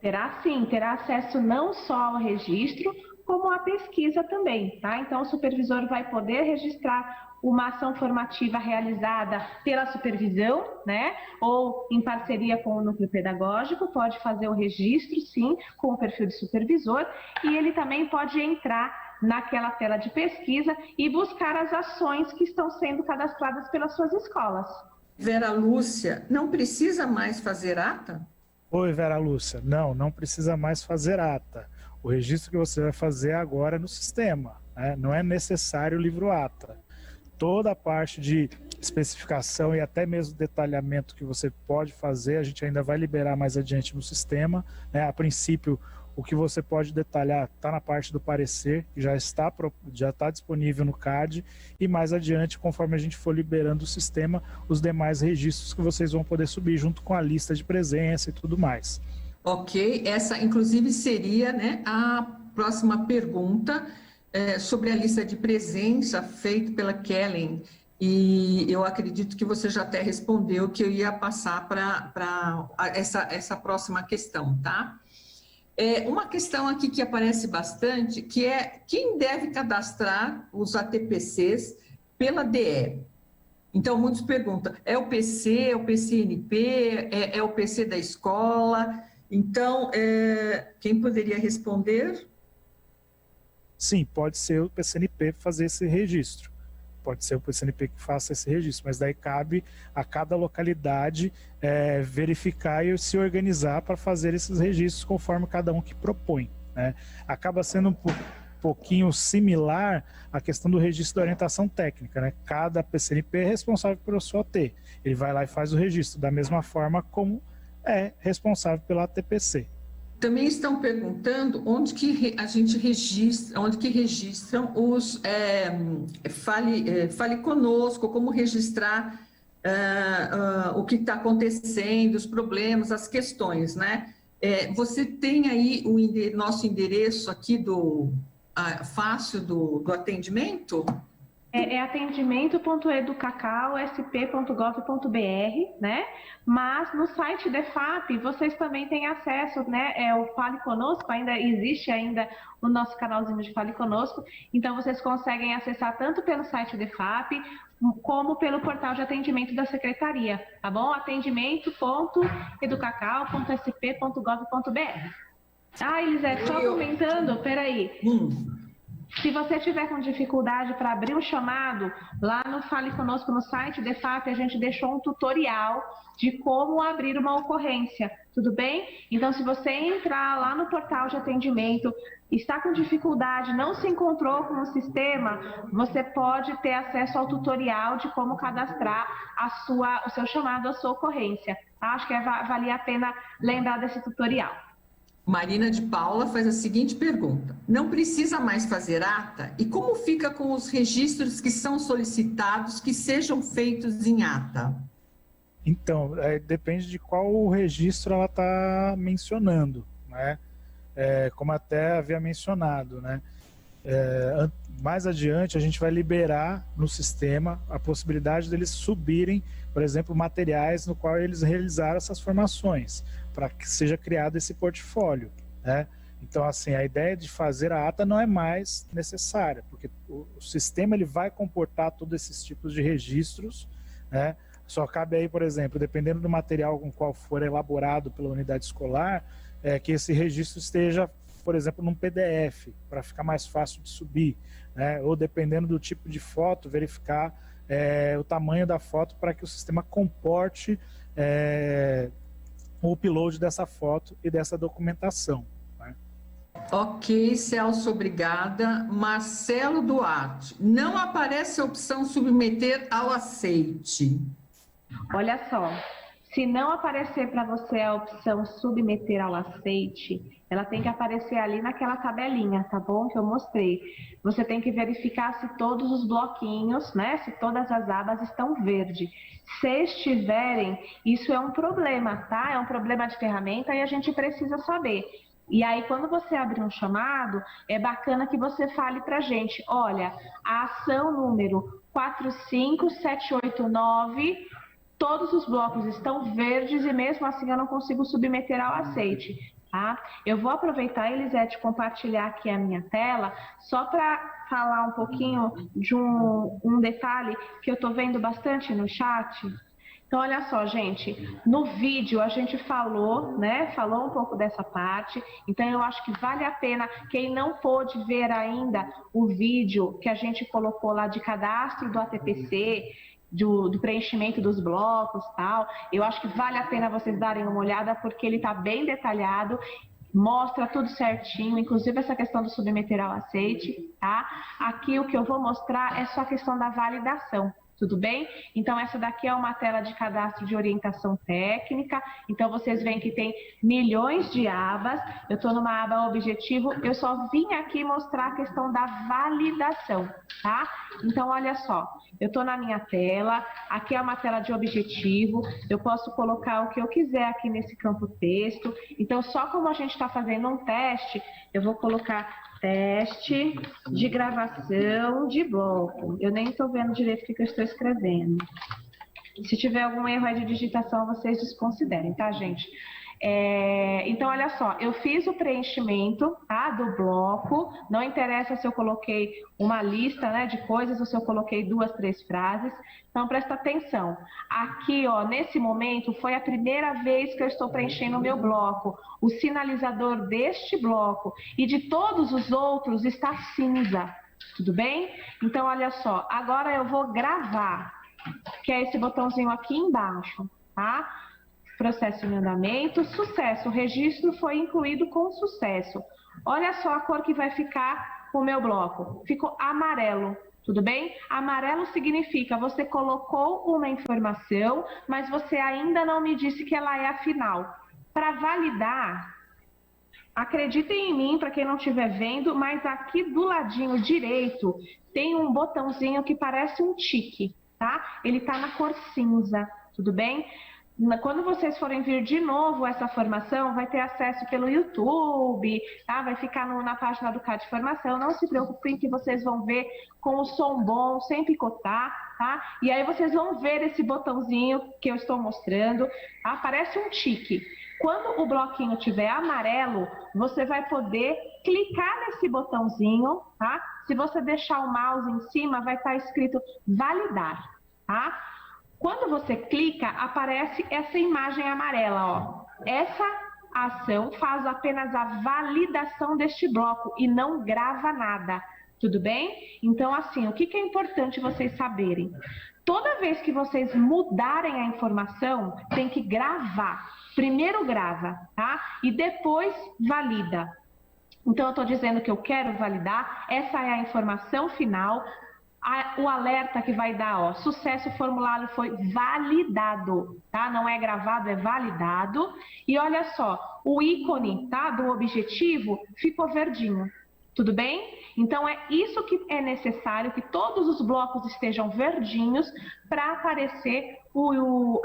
C: Terá sim, terá acesso não só ao registro, como à pesquisa também, tá? Então o supervisor vai poder registrar uma ação formativa realizada pela supervisão, né? Ou em parceria com o núcleo pedagógico, pode fazer o registro, sim, com o perfil de supervisor, e ele também pode entrar naquela tela de pesquisa e buscar as ações que estão sendo cadastradas pelas suas escolas.
A: Vera Lúcia, não precisa mais fazer ata?
B: Oi, Vera Lúcia, não precisa mais fazer ata. O registro que você vai fazer agora é no sistema, né? Não é necessário o livro ata. Toda a parte de especificação e até mesmo detalhamento que você pode fazer, a gente ainda vai liberar mais adiante no sistema, né? A princípio, o que você pode detalhar está na parte do parecer, que já está disponível no CAD, e mais adiante, conforme a gente for liberando o sistema, os demais registros que vocês vão poder subir junto com a lista de presença e tudo mais.
A: Ok, essa inclusive seria, né, a próxima pergunta sobre a lista de presença feita pela Kellen, e eu acredito que você já até respondeu que eu ia passar para essa próxima questão, tá? Uma questão aqui que aparece bastante, que é quem deve cadastrar os ATPCs pela DE. Então, muitos perguntam, é o PC, é o PCNP, é o PC da escola? Então, quem poderia responder?
B: Sim, pode ser o PCNP fazer esse registro. Pode ser o PCNP que faça esse registro, mas daí cabe a cada localidade verificar e se organizar para fazer esses registros conforme cada um que propõe, né? Acaba sendo um pouquinho similar à questão do registro da orientação técnica, né? Cada PCNP é responsável pelo seu AT. Ele vai lá e faz o registro, da mesma forma como é responsável pela ATPC.
A: Também estão perguntando onde que a gente registra, onde que registram os fale conosco, como registrar o que está acontecendo, os problemas, as questões, né? Você tem aí o nosso endereço aqui fácil do atendimento?
C: É atendimento.educacau.sp.gov.br, né? Mas no site DEFAP vocês também têm acesso, né? É o Fale Conosco, existe o nosso canalzinho de Fale Conosco, então vocês conseguem acessar tanto pelo site DEFAP como pelo portal de atendimento da Secretaria, tá bom? atendimento.educacau.sp.gov.br. Ah, Elisete, só comentando, peraí. Se você tiver com dificuldade para abrir o chamado, lá no Fale Conosco, no site DEFAP, a gente deixou um tutorial de como abrir uma ocorrência, tudo bem? Então, se você entrar lá no portal de atendimento, está com dificuldade, não se encontrou com o sistema, você pode ter acesso ao tutorial de como cadastrar o seu chamado, a sua ocorrência. Acho que valia a pena lembrar desse tutorial.
A: Marina de Paula faz a seguinte pergunta: não precisa mais fazer ata? E como fica com os registros que são solicitados que sejam feitos em ata?
B: Então, depende de qual registro ela está mencionando, né? Como até havia mencionado, né? Mais adiante a gente vai liberar no sistema a possibilidade deles subirem, por exemplo, materiais no qual eles realizaram essas formações, para que seja criado esse portfólio, né? Então, assim, a ideia de fazer a ata não é mais necessária, porque o sistema ele vai comportar todos esses tipos de registros, né? Só cabe aí, por exemplo, dependendo do material com qual for elaborado pela unidade escolar, que esse registro esteja, por exemplo, num PDF, para ficar mais fácil de subir, né? Ou dependendo do tipo de foto, verificar o tamanho da foto para que o sistema comporte o upload dessa foto e dessa documentação, né?
A: Ok, Celso, obrigada. Marcelo Duarte, não aparece a opção submeter ao aceite.
C: Olha só, se não aparecer para você a opção submeter ao aceite, ela tem que aparecer ali naquela tabelinha, tá bom? Que eu mostrei. Você tem que verificar se todos os bloquinhos, né? Se todas as abas estão verde. Se estiverem, isso é um problema, tá? É um problema de ferramenta e a gente precisa saber. E aí, quando você abrir um chamado, é bacana que você fale pra gente: olha, a ação número 45789, todos os blocos estão verdes e mesmo assim eu não consigo submeter ao aceite, tá? Eu vou aproveitar, Elisete, compartilhar aqui a minha tela, só para falar um pouquinho de um detalhe que eu estou vendo bastante no chat. Então, olha só, gente, no vídeo a gente falou, né? Falou um pouco dessa parte, então eu acho que vale a pena, quem não pôde ver ainda o vídeo que a gente colocou lá de cadastro do ATPC, do preenchimento dos blocos e tal, eu acho que vale a pena vocês darem uma olhada, porque ele está bem detalhado, mostra tudo certinho, inclusive essa questão do submeter ao aceite, tá? Aqui o que eu vou mostrar é só a questão da validação. Tudo bem? Então, essa daqui é uma tela de cadastro de orientação técnica. Então, vocês veem que tem milhões de abas. Eu estou numa aba objetivo. Eu só vim aqui mostrar a questão da validação, tá? Então, olha só. Eu estou na minha tela. Aqui é uma tela de objetivo. Eu posso colocar o que eu quiser aqui nesse campo texto. Então, só como a gente está fazendo um teste, eu vou colocar teste de gravação de bloco. Eu nem estou vendo direito o que eu estou escrevendo. Se tiver algum erro aí de digitação, vocês desconsiderem, tá, gente? Então, olha só, eu fiz o preenchimento, tá, do bloco. Não interessa se eu coloquei uma lista, né, de coisas ou se eu coloquei 2, 3 frases. Então, presta atenção. Aqui, ó, nesse momento, foi a primeira vez que eu estou preenchendo o meu bloco. O sinalizador deste bloco e de todos os outros está cinza. Tudo bem? Então, olha só. Agora eu vou gravar, que é esse botãozinho aqui embaixo, tá? Processo em andamento, sucesso, o registro foi incluído com sucesso. Olha só a cor que vai ficar com o meu bloco. Ficou amarelo, tudo bem? Amarelo significa você colocou uma informação, mas você ainda não me disse que ela é a final. Para validar, acreditem em mim, para quem não estiver vendo, mas aqui do ladinho direito tem um botãozinho que parece um tique, tá? Ele está na cor cinza, tudo bem? quando vocês forem vir de novo essa formação, vai ter acesso pelo YouTube, tá? Vai ficar na página do CAD Formação. Não se preocupem que vocês vão ver com o som bom, sem picotar, tá? E aí vocês vão ver esse botãozinho que eu estou mostrando, tá? Parece um tique. Quando o bloquinho tiver amarelo, você vai poder clicar nesse botãozinho, tá? Se você deixar o mouse em cima, vai estar escrito validar, tá? Quando você clica, aparece essa imagem amarela, ó. Essa ação faz apenas a validação deste bloco e não grava nada, tudo bem? Então, assim, o que é importante vocês saberem? Toda vez que vocês mudarem a informação, tem que gravar. Primeiro grava, tá? E depois valida. Então, eu estou dizendo que eu quero validar, essa é a informação final, o alerta que vai dar, ó, sucesso, o formulário foi validado, tá? Não é gravado, é validado. E olha só, o ícone, tá, do objetivo ficou verdinho, tudo bem? Então, é isso que é necessário, que todos os blocos estejam verdinhos para aparecer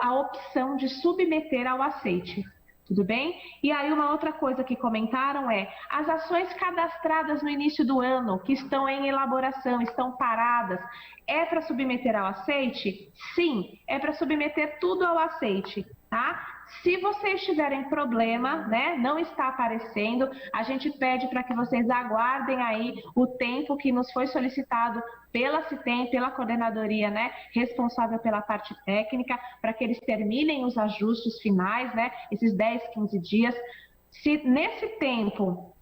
C: a opção de submeter ao aceite. Tudo bem? E aí uma outra coisa que comentaram é, as ações cadastradas no início do ano, que estão em elaboração, estão paradas, é para submeter ao aceite? Sim, é para submeter tudo ao aceite, tá? Se vocês tiverem problema, né, não está aparecendo, a gente pede para que vocês aguardem aí o tempo que nos foi solicitado pela CITEM, pela coordenadoria, né, responsável pela parte técnica, para que eles terminem os ajustes finais, né, esses 10, 15 dias. Se nesse tempo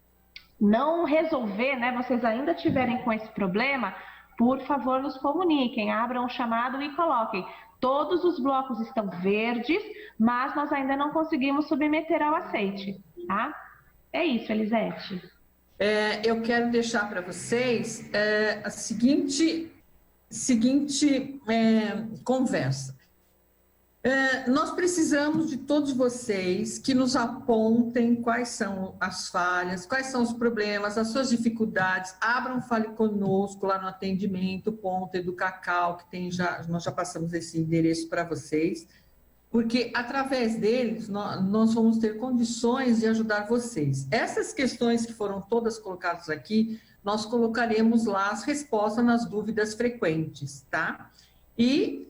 C: não resolver, né, vocês ainda tiverem com esse problema, por favor, nos comuniquem, abram o chamado e coloquem. Todos os blocos estão verdes, mas nós ainda não conseguimos submeter ao aceite, tá? É isso, Elisete.
A: Eu quero deixar para vocês a seguinte conversa. Nós precisamos de todos vocês que nos apontem quais são as falhas, quais são os problemas, as suas dificuldades. Abram, fale conosco lá no atendimento, @educacau, que tem nós já passamos esse endereço para vocês, porque através deles nós vamos ter condições de ajudar vocês. Essas questões que foram todas colocadas aqui, nós colocaremos lá as respostas nas dúvidas frequentes, tá? E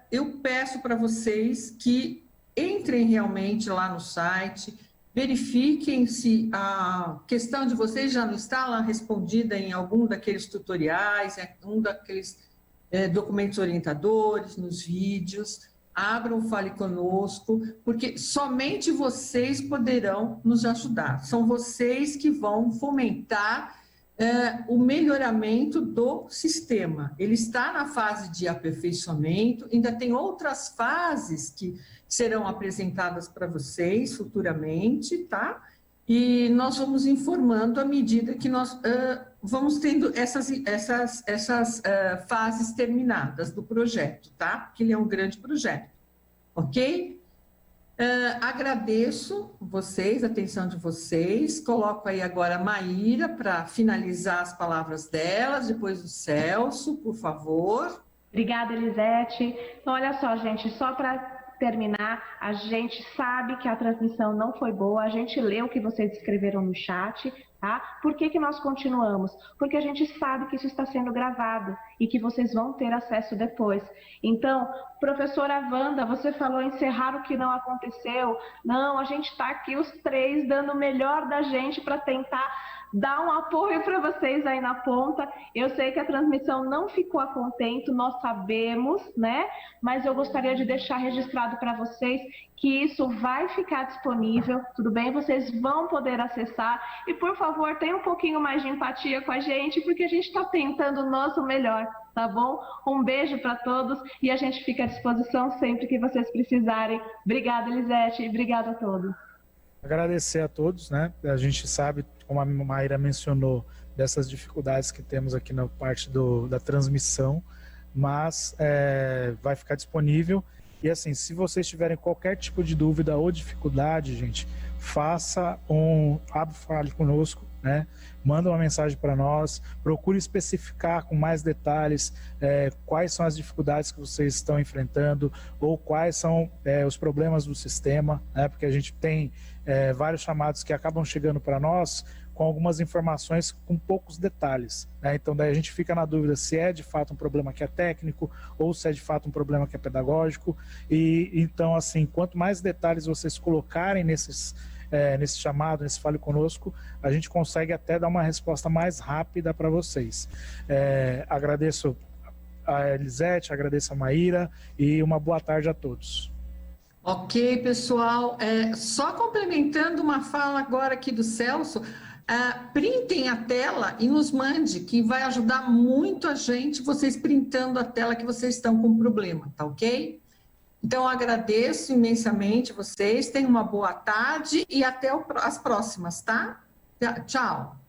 A: eu peço para vocês que entrem realmente lá no site, verifiquem se a questão de vocês já não está lá respondida em algum daqueles tutoriais, um daqueles documentos orientadores, nos vídeos. Abram, fale conosco, porque somente vocês poderão nos ajudar. São vocês que vão fomentar o melhoramento do sistema. Ele está na fase de aperfeiçoamento, ainda tem outras fases que serão apresentadas para vocês futuramente, tá? E nós vamos informando à medida que nós vamos tendo essas fases terminadas do projeto, tá? Porque ele é um grande projeto, ok? Agradeço vocês, a atenção de vocês. Coloco aí agora a Maíra para finalizar as palavras delas, depois o Celso, por favor.
C: Obrigada, Elisete. Então, olha só, gente, só para terminar, a gente sabe que a transmissão não foi boa, a gente leu o que vocês escreveram no chat, tá? Por que nós continuamos? Porque a gente sabe que isso está sendo gravado e que vocês vão ter acesso depois. Então, professora Wanda, você falou encerrar o que não aconteceu. Não, a gente está aqui os três dando o melhor da gente para tentar dar um apoio para vocês aí na ponta. Eu sei que a transmissão não ficou a contento, nós sabemos, né? Mas eu gostaria de deixar registrado para vocês que isso vai ficar disponível, tudo bem? Vocês vão poder acessar e, por favor, tenha um pouquinho mais de empatia com a gente, porque a gente está tentando o nosso melhor, tá bom? Um beijo para todos e a gente fica à disposição sempre que vocês precisarem. Obrigada, Elisete, e obrigada a todos.
B: Agradecer a todos, né? A gente sabe, como a Maíra mencionou, dessas dificuldades que temos aqui na parte da transmissão, mas vai ficar disponível. E assim, se vocês tiverem qualquer tipo de dúvida ou dificuldade, gente, fale conosco, né? Manda uma mensagem para nós, procure especificar com mais detalhes quais são as dificuldades que vocês estão enfrentando ou quais são os problemas do sistema, né? Porque a gente tem vários chamados que acabam chegando para nós com algumas informações com poucos detalhes, né? Então daí a gente fica na dúvida se é de fato um problema que é técnico ou se é de fato um problema que é pedagógico. E então, assim, quanto mais detalhes vocês colocarem nesse chamado, nesse Fale Conosco, a gente consegue até dar uma resposta mais rápida para vocês. Agradeço a Elisete, agradeço a Maíra e uma boa tarde a todos.
A: Ok, pessoal. Só complementando uma fala agora aqui do Celso, printem a tela e nos mande, que vai ajudar muito a gente, vocês printando a tela que vocês estão com problema, tá ok? Então, agradeço imensamente vocês, tenham uma boa tarde e até as próximas, tá? Tchau!